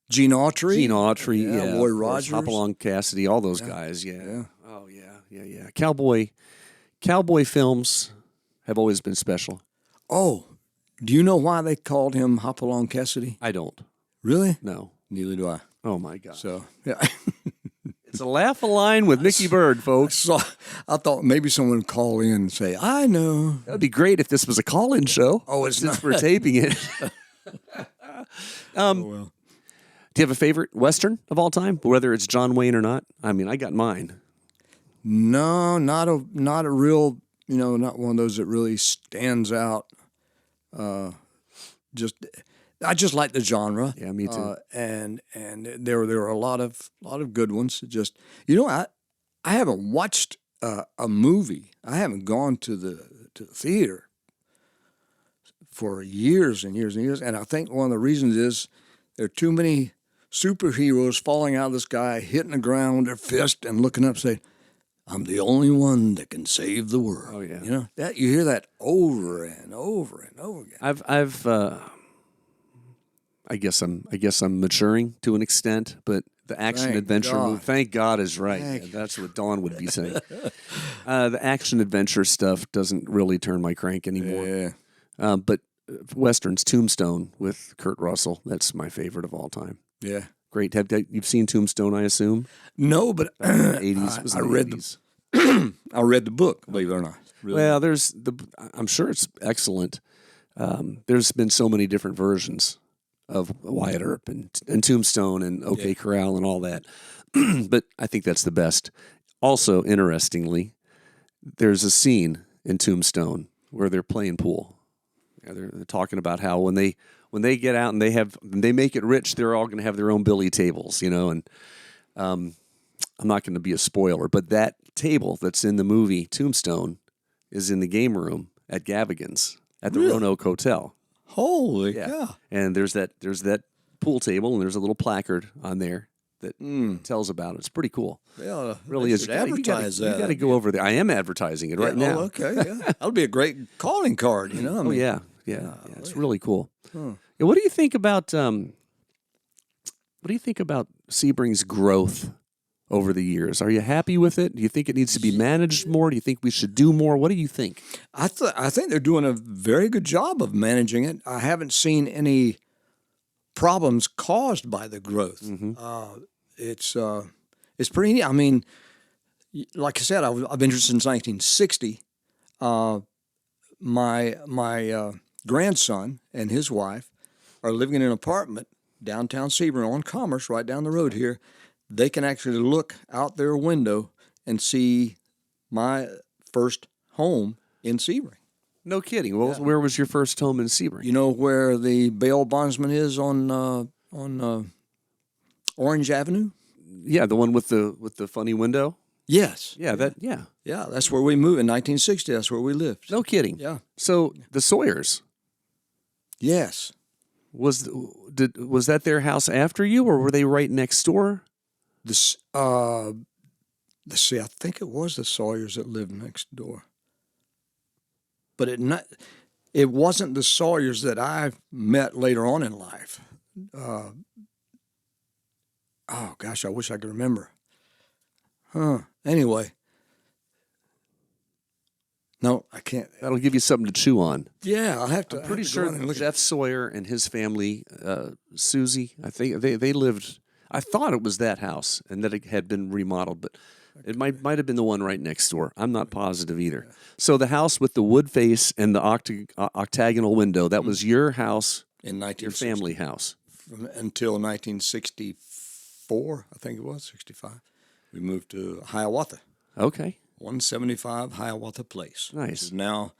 Gene Autry, yeah, Roy Rogers, Hopalong Cassidy, all those guys. Yeah. Oh yeah. Cowboy films have always been special. Oh, do you know why they called him Hopalong Cassidy? I don't. Really? No. Neither do I. Oh my God. So yeah. It's a laugh a line with Mickey Byrd, folks. So I thought maybe someone would call in and say, I know. That'd be great if this was a call-in show. Oh, it's not. We're taping it. Well. Do you have a favorite Western of all time, whether it's John Wayne or not? I mean, I got mine. No, not a real, not one of those that really stands out. I just like the genre. Yeah, me too. And there are a lot of good ones. Just I haven't watched a movie. I haven't gone to the theater for years and years and years. And I think one of the reasons is there are too many superheroes falling out of the sky, hitting the ground with their fist and looking up, saying, "I'm the only one that can save the world." Oh yeah, that you hear that over and over and over again. I guess I'm maturing to an extent, but the action adventure movie, thank God, is right. Yeah, that's what Dawn would be saying. The action adventure stuff doesn't really turn my crank anymore. Yeah. But Westerns, Tombstone with Kurt Russell, that's my favorite of all time. Yeah. Great. You've seen Tombstone, I assume? No, but I read the book, believe it or not. Really? Well, I'm sure it's excellent. There's been so many different versions of Wyatt Earp and Tombstone and OK Corral and all that. But I think that's the best. Also, interestingly, there's a scene in Tombstone where they're playing pool. Yeah, they're talking about how when they get out and they make it rich, they're all going to have their own billy tables, and I'm not going to be a spoiler, but that table that's in the movie Tombstone is in the game room at Gavigan's at the Roanoke Hotel. Holy cow. And there's that pool table, and there's a little placard on there that tells about it. It's pretty cool. Yeah, really is. Advertise that. You got to go over there. I am advertising it right now. Oh, okay, yeah. That'll be a great calling card, Oh, yeah. It's really cool. Yeah, what do you think about Sebring's growth over the years? Are you happy with it? Do you think it needs to be managed more? Do you think we should do more? What do you think? I think they're doing a very good job of managing it. I haven't seen any problems caused by the growth. Mm-hmm. It's pretty neat. I mean, like I said, I've been here since 1960. My grandson and his wife are living in an apartment downtown Sebring on Commerce, right down the road here. They can actually look out their window and see my first home in Sebring. No kidding. Well, where was your first home in Sebring? You know where the bail bondsman is on Orange Avenue? Yeah, the one with the funny window. Yes. Yeah, Yeah, that's where we moved in 1960. That's where we lived. No kidding. Yeah. So the Sawyers, Yes. was that their house after you, or were they right next door? This let's see, I think it was the Sawyers that lived next door. But it wasn't the Sawyers that I met later on in life. Oh gosh, I wish I could remember. Anyway. No, I can't. That'll give you something to chew on. Yeah, I'll have to. I'm pretty sure Jeff Sawyer and his family, Susie, I think they lived. I thought it was that house and that it had been remodeled, but it might have been the one right next door. I'm not positive either. So the house with the wood face and the octagonal window, that was your house, in your family house. Until 1964, I think it was, 65. We moved to Hiawatha. Okay. 175 Hiawatha Place. Nice. Which is now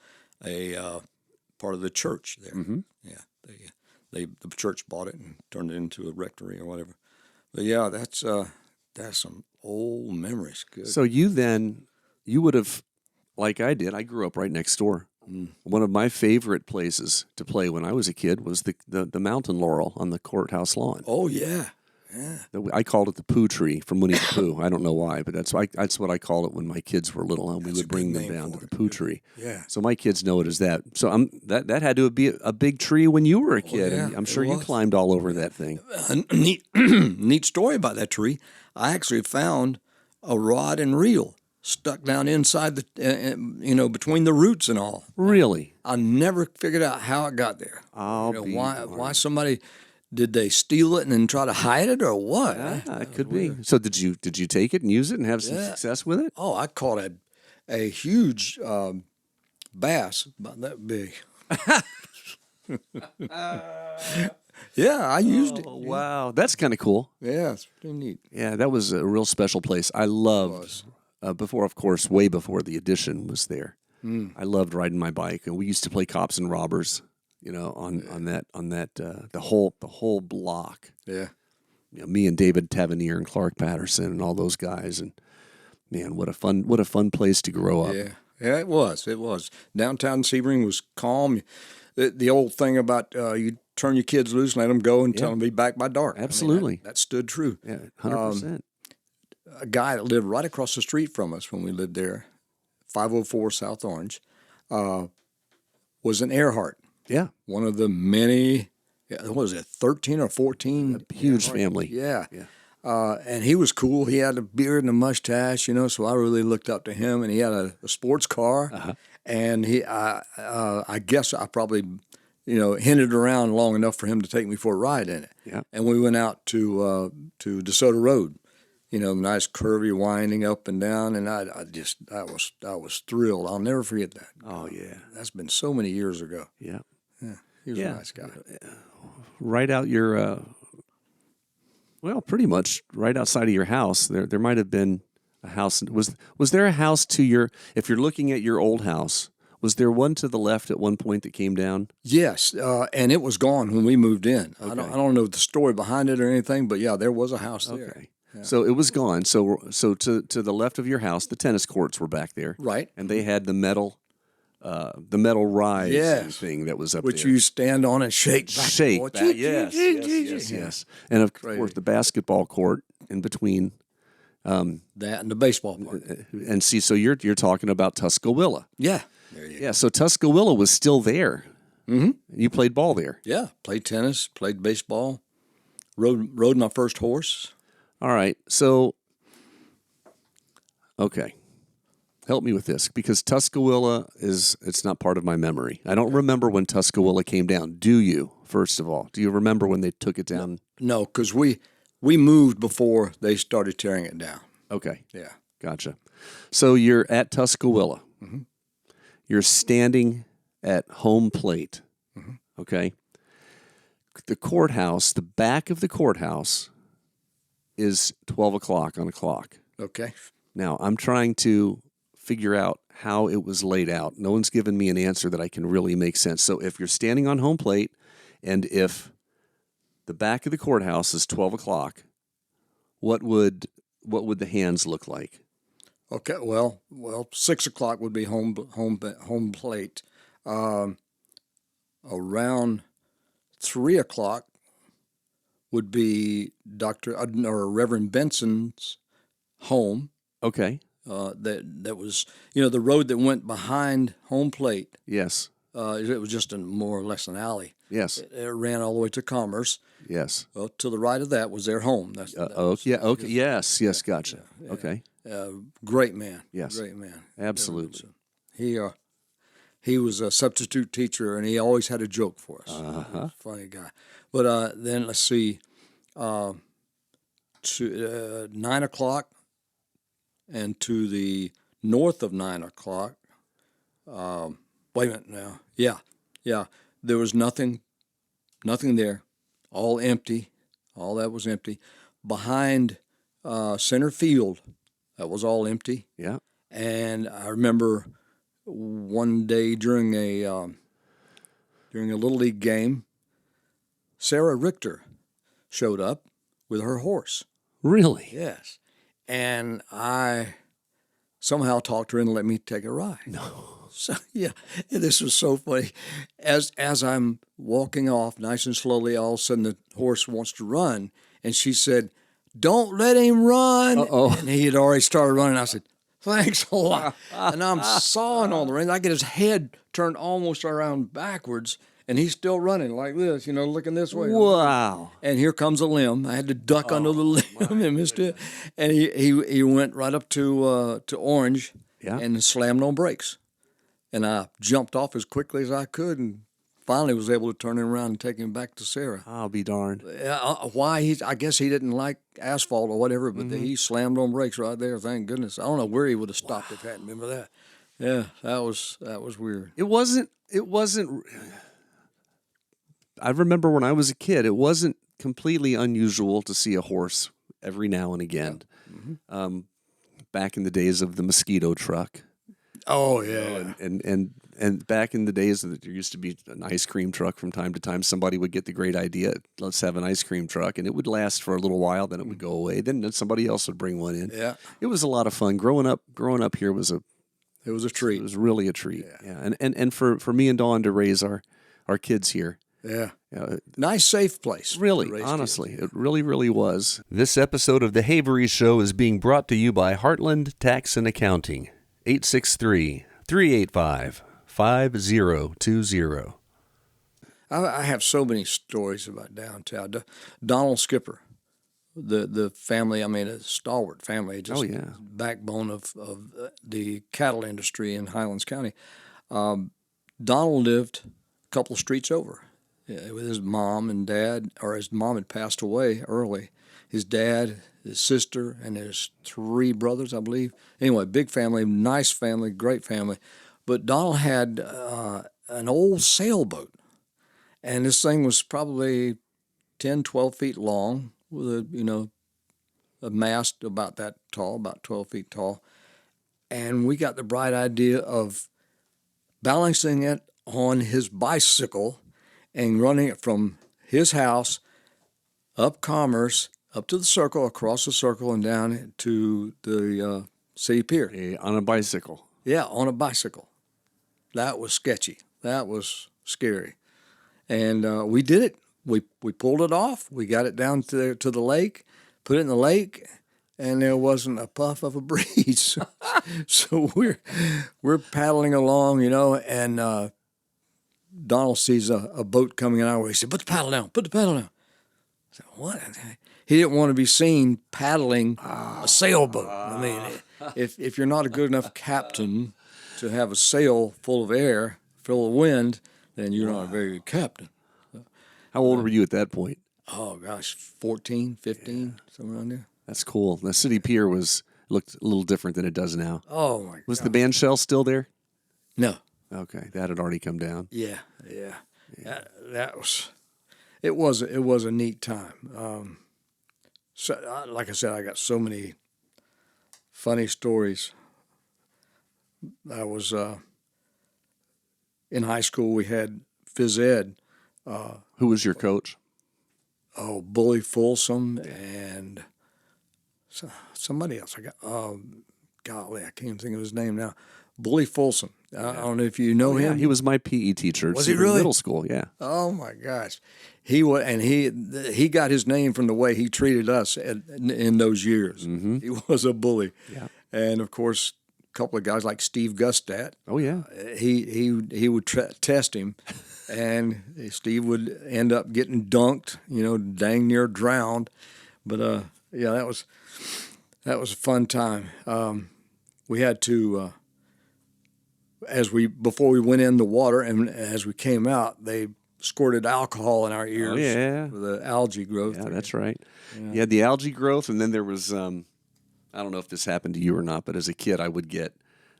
a part of the church there. Mm-hmm. Yeah, the church bought it and turned it into a rectory or whatever. But yeah, that's some old memories. Good. So you would have, like I did. I grew up right next door. One of my favorite places to play when I was a kid was the mountain laurel on the courthouse lawn. Oh yeah. I called it the poo tree from Winnie the Pooh. I don't know why, but that's what I called it when my kids were little, and we would bring them down to the poo tree. Yeah. So my kids know it as that. So that had to be a big tree when you were a kid, yeah, and I'm sure you climbed all over that thing. A neat story about that tree. I actually found a rod and reel stuck down inside the between the roots and all. Really? I never figured out how it got there. Why somebody. Did they steal it and then try to hide it, or what? Yeah, it could be. So did you take it and use it and have some success with it? Oh, I caught a huge bass about that big. Yeah, I used it. Wow, that's kind of cool. Yeah, it's pretty neat. Yeah, that was a real special place. I loved before, of course, way before the addition was there. I loved riding my bike, and we used to play cops and robbers. On that the whole block. Yeah. Me and David Tavernier and Clark Patterson and all those guys, and man, what a fun place to grow up. Yeah, it was. Downtown Sebring was calm. The old thing about you turn your kids loose and let them go and tell them to be back by dark. Absolutely, I mean, that stood true. Yeah, 100%. A guy that lived right across the street from us when we lived there, 504 South Orange, was an Earhart. Yeah. One of the many, what was it, 13 or 14? A huge family. Yeah. And he was cool. He had a beard and a mustache, so I really looked up to him. And he had a sports car. And I guess I probably, hinted around long enough for him to take me for a ride in it. Yeah. And we went out to DeSoto Road, nice curvy winding up and down. And I was thrilled. I'll never forget that. Oh, yeah. That's been so many years ago. Yeah. He was a nice guy. Right out your, pretty much right outside of your house, there might have been a house. Was there a house to your, if you're looking at your old house, was there one to the left at one point that came down? Yes, and it was gone when we moved in. Okay. I don't know the story behind it or anything, but yeah, there was a house there. Okay. Yeah. So it was gone. So to the left of your house, the tennis courts were back there. Right. And they had the metal rise thing that was up which there. you stand on and shake back. Shake back. Yes. And of course the basketball court in between. That and the baseball part. And see, so you're talking about Tuscaloosa. Yeah. There you go. Yeah, so Tuscaloosa was still there. Mm-hmm. You played ball there. Yeah, played tennis, played baseball, rode my first horse. All right, so, okay. Help me with this, because Tuscaloosa it's not part of my memory. I don't remember when Tuscaloosa came down. Do you, first of all? Do you remember when they took it down? No, because we moved before they started tearing it down. Okay. Yeah. Gotcha. So you're at Tuscaloosa. Mm-hmm. You're standing at home plate. Mm-hmm. Okay. The courthouse, the back of the courthouse is 12 o'clock on a clock. Okay. Now, I'm trying to figure out how it was laid out. No one's given me an answer that I can really make sense. So if you're standing on home plate and if the back of the courthouse is 12 o'clock, what would the hands look like? Okay, well, 6 o'clock would be home plate. Around 3 o'clock would be Dr. or Reverend Benson's home. Okay. That was, the road that went behind home plate. Yes. It was just more or less an alley. Yes. It ran all the way to Commerce. Yes. Well, to the right of that was their home. Okay. Yes. Gotcha. Yeah. Okay. Great man. Yes. Great man. Absolutely. He was a substitute teacher, and he always had a joke for us. Funny guy. But then let's see, to 9 o'clock, and to the north of 9 o'clock. Wait a minute now. Yeah. There was nothing there. All empty. All that was empty. Behind center field, that was all empty. Yeah. And I remember one day during a Little League game, Sarah Richter showed up with her horse. Really? Yes. And I somehow talked her into let me take a ride. No. So yeah, this was so funny. As I'm walking off nice and slowly, all of a sudden the horse wants to run, and she said, "Don't let him run." Uh-oh. And he had already started running. I said, "Thanks a lot." And I'm sawing on the reins. I get his head turned almost around backwards, and he's still running like this, looking this way. Wow. And here comes a limb. I had to duck under the limb and missed it. And he went right up to Orange and slammed on brakes. And I jumped off as quickly as I could and finally was able to turn him around and take him back to Sarah. I'll be darned. Why? I guess he didn't like asphalt or whatever, but he slammed on brakes right there. Thank goodness. I don't know where he would have stopped if I hadn't. Remember that? Yeah, that was weird. It wasn't. I remember when I was a kid, it wasn't completely unusual to see a horse every now and again. Yeah. Back in the days of the mosquito truck. Oh yeah, and back in the days that there used to be an ice cream truck from time to time, somebody would get the great idea, let's have an ice cream truck, and it would last for a little while, then it would go away, then somebody else would bring one in. Yeah, it was a lot of fun. Growing up here was a treat. It was really a treat. Yeah. And for me and Dawn to raise our kids here. Yeah. Nice, safe place. Really, honestly, it really, really was. This episode of The Havery Show is being brought to you by Heartland Tax and Accounting. 863-385-5020. I have so many stories about downtown. Donald Skipper, the family, a stalwart family, just backbone of the cattle industry in Highlands County. Donald lived a couple of streets over with his mom and dad, or his mom had passed away early. His dad, his sister, and his 3 brothers, I believe. Anyway, big family, nice family, great family. But Donald had an old sailboat, and this thing was probably 10, 12 feet long with a mast about that tall, about 12 feet tall. And we got the bright idea of balancing it on his bicycle and running it from his house up Commerce, up to the circle, across the circle, and down to the city pier. On a bicycle. Yeah, on a bicycle. That was sketchy. That was scary. And we did it. We pulled it off. We got it down to the lake, put it in the lake, and there wasn't a puff of a breeze. So we're paddling along, and Donald sees a boat coming in our way. He said, "Put the paddle down. Put the paddle down." I said, "What?" He didn't want to be seen paddling a sailboat. If you're not a good enough captain to have a sail full of air, full of wind, then you're not a very good captain. How old were you at that point? Oh, gosh, 14, 15, somewhere around there. That's cool. The city pier looked a little different than it does now. Oh, my God. Was the band shell still there? No. Okay, that had already come down. Yeah. That was a neat time. So, like I said, I got so many funny stories. I was in high school. We had phys ed. Who was your coach? Oh, Bully Folsom and somebody else. I got. Golly, I can't even think of his name now. Bully Folsom. I don't know if you know him. He was my PE teacher. Was he in really? Middle school, yeah. Oh my gosh, he was, and he got his name from the way he treated us in those years. Mm-hmm. He was a bully, Yeah. and of course, a couple of guys like Steve Gustat. Oh, yeah. He would test him, and Steve would end up getting dunked. Dang near drowned. But yeah, that was a fun time. We had to. Before we went in the water and as we came out, they squirted alcohol in our ears. Oh, yeah. For the algae growth. Yeah, that's right. Yeah. You had the algae growth, and then there was, I don't know if this happened to you or not, but as a kid I would get,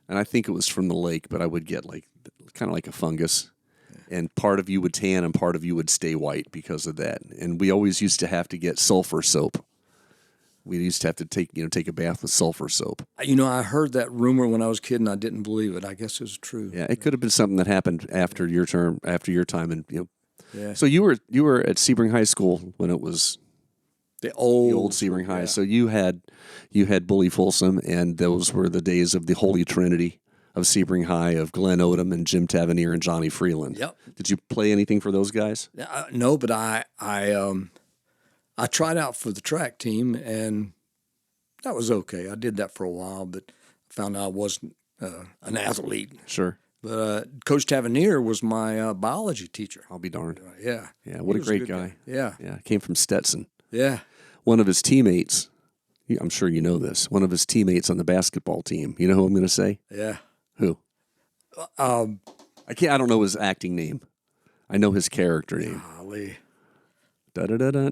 and I think it was from the lake, but I would get kind of like a fungus, and part of you would tan and part of you would stay white because of that. And we always used to have to get sulfur soap. We used to have to take a bath with sulfur soap. I heard that rumor when I was a kid, and I didn't believe it. I guess it's true. Yeah, it could have been something that happened after your time, and Yeah. So you were at Sebring High School when it was The old Sebring High. Yeah. So you had Bully Folsom, and those were the days of the Holy Trinity of Sebring High, of Glenn Odom and Jim Tavernier and Johnny Freeland. Yep. Did you play anything for those guys? No, but I tried out for the track team, and that was okay. I did that for a while, but found out I wasn't an athlete. Sure. But Coach Tavernier was my biology teacher. I'll be darned. Yeah. Yeah, what He a was great good guy. Yeah. Yeah, came from Stetson. Yeah. One of his teammates, I'm sure you know this, one of his teammates on the basketball team. You know who I'm going to say? Yeah. Who? I don't know his acting name. I know his character name. Golly. Da-da-da-da.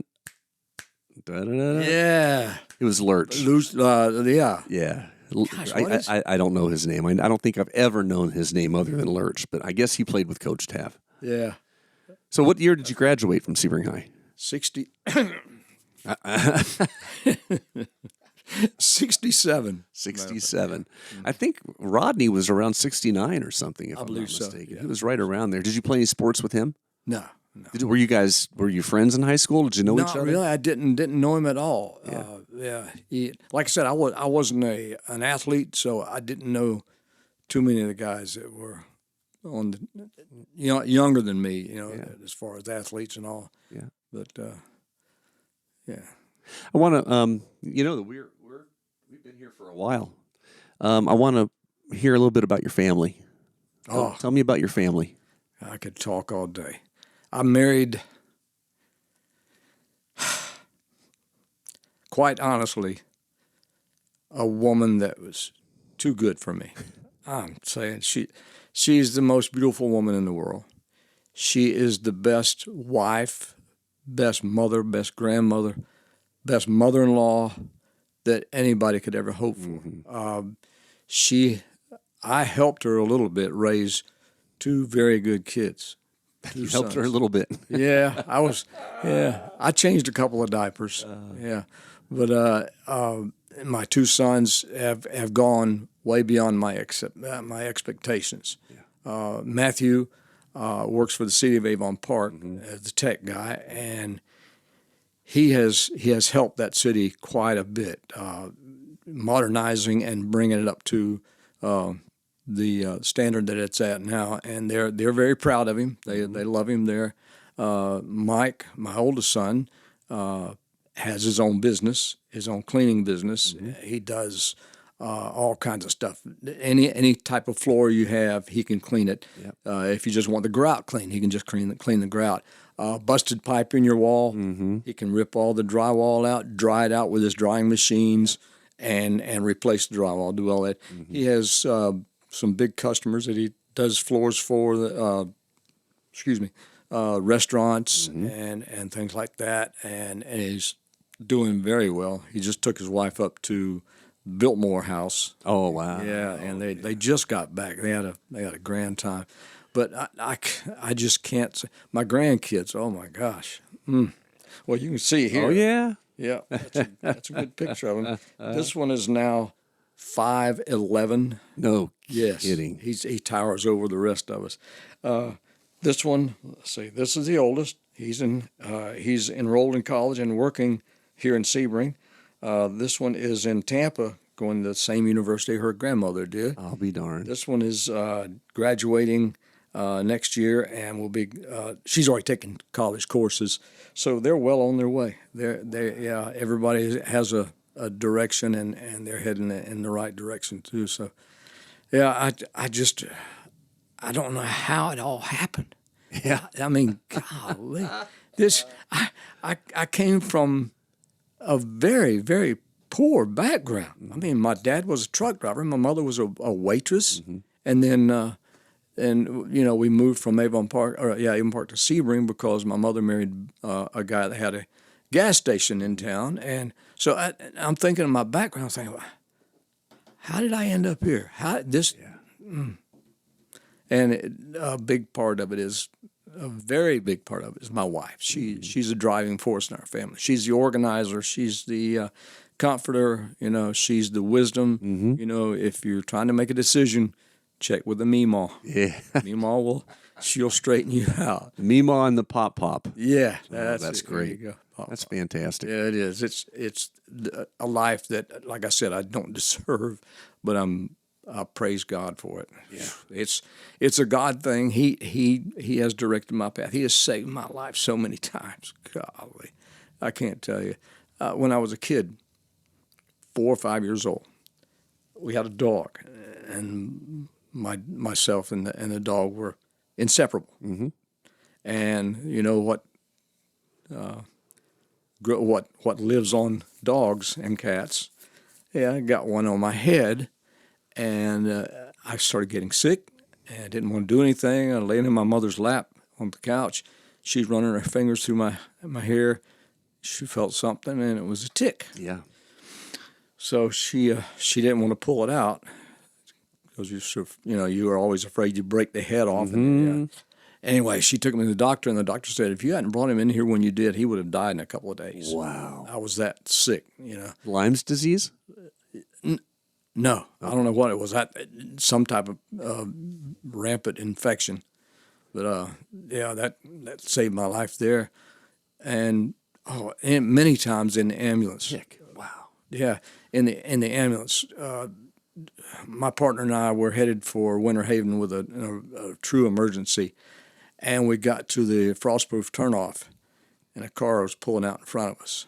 Da-da-da-da. Yeah. It was Lurch. Yeah. Yeah. Gosh, what is- I don't know his name. I don't think I've ever known his name other than Lurch, but I guess he played with Coach Tav. Yeah. So what year did you graduate from Sebring High? 60. 67. 67. I think Rodney was around 69 or something, if I'm not believe so, mistaken. yeah. He was right around there. Did you play any sports with him? No. Were you friends in high school? Did you know each Not other? really. I didn't know him at all. Yeah. Like I said, I wasn't an athlete, so I didn't know too many of the guys that were on the younger than me. As far as athletes and all. Yeah. But yeah. I want to, we've been here for a while. I want to hear a little bit about your family. Tell me about your family. I could talk all day. I married, quite honestly, a woman that was too good for me. I'm saying she's the most beautiful woman in the world. She is the best wife, best mother, best grandmother, best mother-in-law that anybody could ever hope for. Mm-hmm. I helped her a little bit raise two very good kids. You helped her a little bit. Yeah, I changed a couple of diapers. But my two sons have gone way beyond my expectations. Yeah. Matthew works for the city of Avon Park as the tech guy, and he has helped that city quite a bit, modernizing and bringing it up to the standard that it's at now, and they're very proud of him. They love him there. Mike, my oldest son, has his own business, his own cleaning business. He does all kinds of stuff. Any type of floor you have, he can clean it. Yep. If you just want the grout clean, he can just clean the grout. Busted pipe in your wall, he can rip all the drywall out, dry it out with his drying machines, and replace the drywall, do all that. He has some big customers that he does floors for, restaurants and things like that, and he's doing very well. He just took his wife up to Biltmore House. Oh, wow. Yeah, and they just got back. They had a grand time. But I just can't say. My grandkids, oh my gosh. Well, you can see here. Oh, yeah? Yeah, that's a good picture of them. This one is now 5'11". No Yes, kidding. he towers over the rest of us. This one, let's see, this is the oldest. He's enrolled in college and working here in Sebring. This one is in Tampa, going to the same university her grandmother did. I'll be darned. This one is graduating next year, and will be. She's already taken college courses, so they're well on their way. Yeah. Everybody has a direction, and they're heading in the right direction too. So, yeah, I don't know how it all happened. Yeah. I mean, golly, I came from a very, very poor background. I mean, my dad was a truck driver. My mother was a waitress, and then we moved from Avon Park to Sebring because my mother married a guy that had a gas station in town, and so I'm thinking of my background, thinking, how did I end up here? And a big part of it is. A very big part of it is my wife. She's a driving force in our family. She's the organizer. She's the comforter. She's the wisdom. If you're trying to make a decision, check with the Meemaw. Yeah. Meemaw she'll straighten you out. The Meemaw and the Pop. Yeah, that's great. There you go. That's fantastic. Yeah, it is. It's a life that, like I said, I don't deserve, but I praise God for it. Yeah. It's a God thing. He has directed my path. He has saved my life so many times. Golly, I can't tell you. When I was a kid, 4 or 5 years old, we had a dog, and myself and the dog were inseparable. Mm-hmm. And you know what lives on dogs and cats? Yeah, I got one on my head. And I started getting sick and didn't want to do anything. I lay in my mother's lap on the couch. She's running her fingers through my hair. She felt something, and it was a tick. Yeah. So she didn't want to pull it out because you were always afraid you'd break the head off. Mm-hmm. And, anyway, she took me to the doctor, and the doctor said, if you hadn't brought him in here when you did, he would have died in a couple of days. Wow. I was that sick, Lyme's disease? No, I don't know what it was. Some type of rampant infection, but that saved my life there, and many times in the ambulance. Sick. Wow. Yeah, in the ambulance, my partner and I were headed for Winter Haven with a true emergency, and we got to the frostproof turnoff, and a car was pulling out in front of us.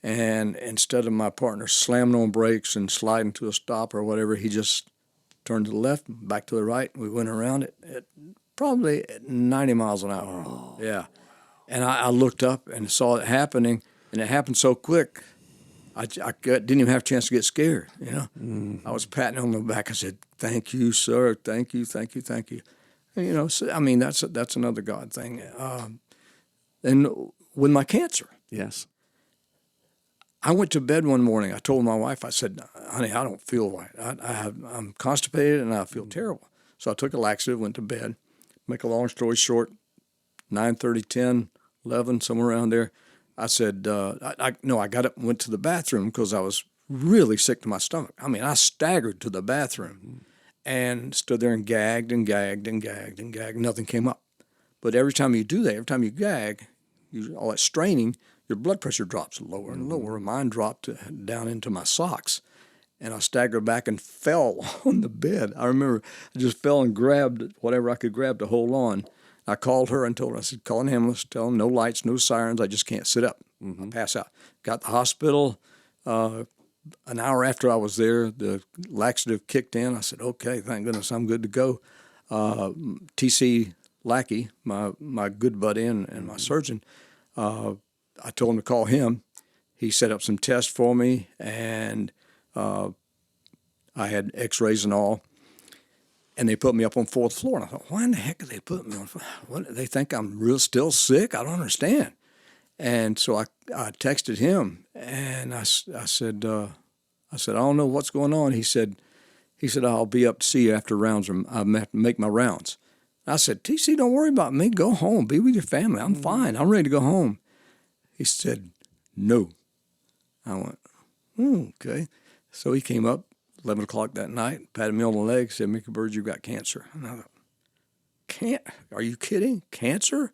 And instead of my partner slamming on brakes and sliding to a stop or whatever, he just turned to the left, back to the right. We went around it at probably 90 miles an hour. Oh. Yeah. And I looked up and saw it happening, and it happened so quick, I didn't even have a chance to get scared, Mm-hmm. I was patting on the back. I said, thank you, sir. Thank you, thank you, thank you. And, so, I mean, that's another God thing. And with my cancer. Yes. I went to bed one morning. I told my wife, I said, honey, I don't feel right. I'm constipated and I feel terrible. So I took a laxative, went to bed. Make a long story short, 9:30, 10, 11, somewhere around there. I said, I got up and went to the bathroom because I was really sick to my stomach. I mean, I staggered to the bathroom and stood there and gagged and gagged and gagged and gagged. Nothing came up. But every time you do that, every time you gag, all that straining, your blood pressure drops lower and lower. Mine dropped down into my socks, and I staggered back and fell on the bed. I remember I just fell and grabbed whatever I could grab to hold on. I called her and told her, I said, call an ambulance, tell them no lights, no sirens, I just can't sit up. I pass out. Got to the hospital. An hour after I was there, the laxative kicked in. I said, okay, thank goodness I'm good to go. T.C. Lackey, my good buddy and my surgeon, I told him to call him. He set up some tests for me, and I had x-rays and all. And they put me up on 4th floor. And I thought, why in the heck did they put me on? What, they think I'm still sick? I don't understand. And so I texted him, and I said, I don't know what's going on. He said, I'll be up to see you after rounds. I have to make my rounds. I said, TC, don't worry about me. Go home. Be with your family. I'm fine. I'm ready to go home. He said, no. I went, okay. So he came up, 11 o'clock that night, patted me on the leg, said, Mickey Byrd, you've got cancer. And I thought, are you kidding? Cancer?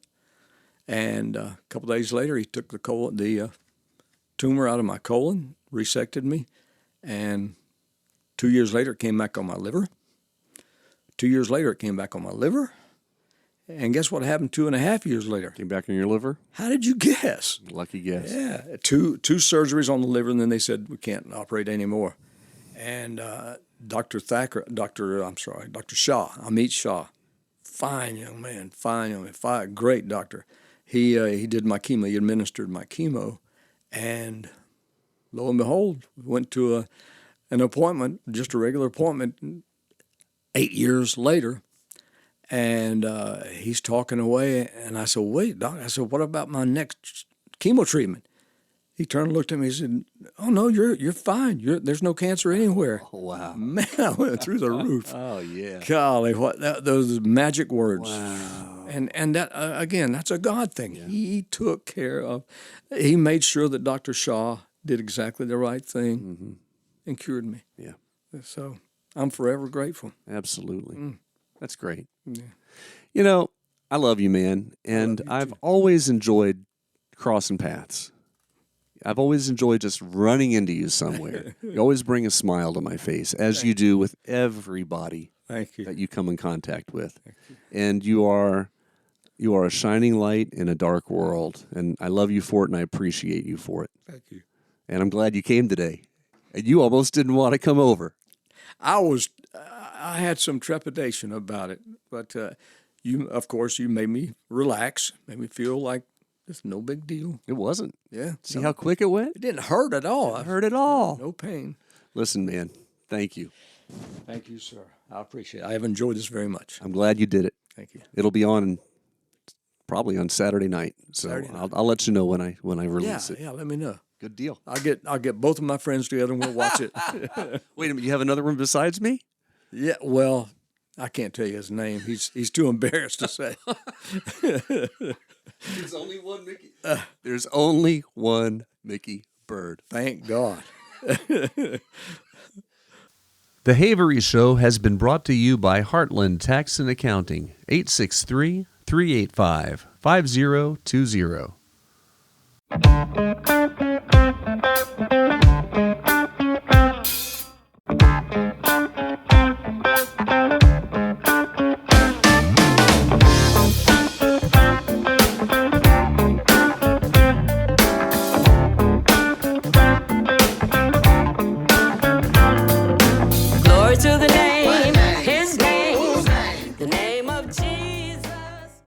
And a couple days later, he took the tumor out of my colon, resected me, and 2 years later, it came back on my liver. 2 years later, it came back on my liver. And guess what happened 2.5 years later? Came back on your liver? How did you guess? Lucky guess. Yeah, two surgeries on the liver, and then they said, we can't operate anymore. And Dr. Shah, Amit Shah, fine young man, great doctor. He did my chemo, he administered my chemo, and lo and behold, went to an appointment, just a regular appointment, 8 years later, and he's talking away, and I said, wait, doc, I said, what about my next chemo treatment? He turned and looked at me and said, oh, no, you're fine. There's no cancer anywhere. Oh, wow. Man, I went through the roof. Oh, yeah. Golly, those magic words. Wow. And that, again, that's a God thing. Yeah. He took care of, he made sure that Dr. Shah did exactly the right thing and cured me. Yeah. So I'm forever grateful. Absolutely. That's great. Yeah. You know, I love you, man. And I've always enjoyed crossing paths. I've always enjoyed just running into you somewhere. You always bring a smile to my face, as you do with everybody Thank you. that you come in contact with. And you are a shining light in a dark world. And I love you for it, and I appreciate you for it. Thank you. And I'm glad you came today. And you almost didn't want to come over. I had some trepidation about it, but of course, you made me relax, made me feel like it's no big deal. It wasn't. Yeah. See how quick it went? It didn't hurt at all. I heard it all. No pain. Listen, man, thank you. Thank you, sir. I appreciate it. I have enjoyed this very much. I'm glad you did it. Thank you. It'll be on probably on Saturday night. So Saturday night. I'll let you know when I release it. Yeah, let me know. Good deal. I'll get both of my friends together and we'll watch it. Wait a minute, you have another one besides me? Yeah, well, I can't tell you his name. He's too embarrassed to say. There's only one Mickey. There's only one Mickey Byrd. Thank God. The Havery Show has been brought to you by Heartland Tax and Accounting, 863-385-5020.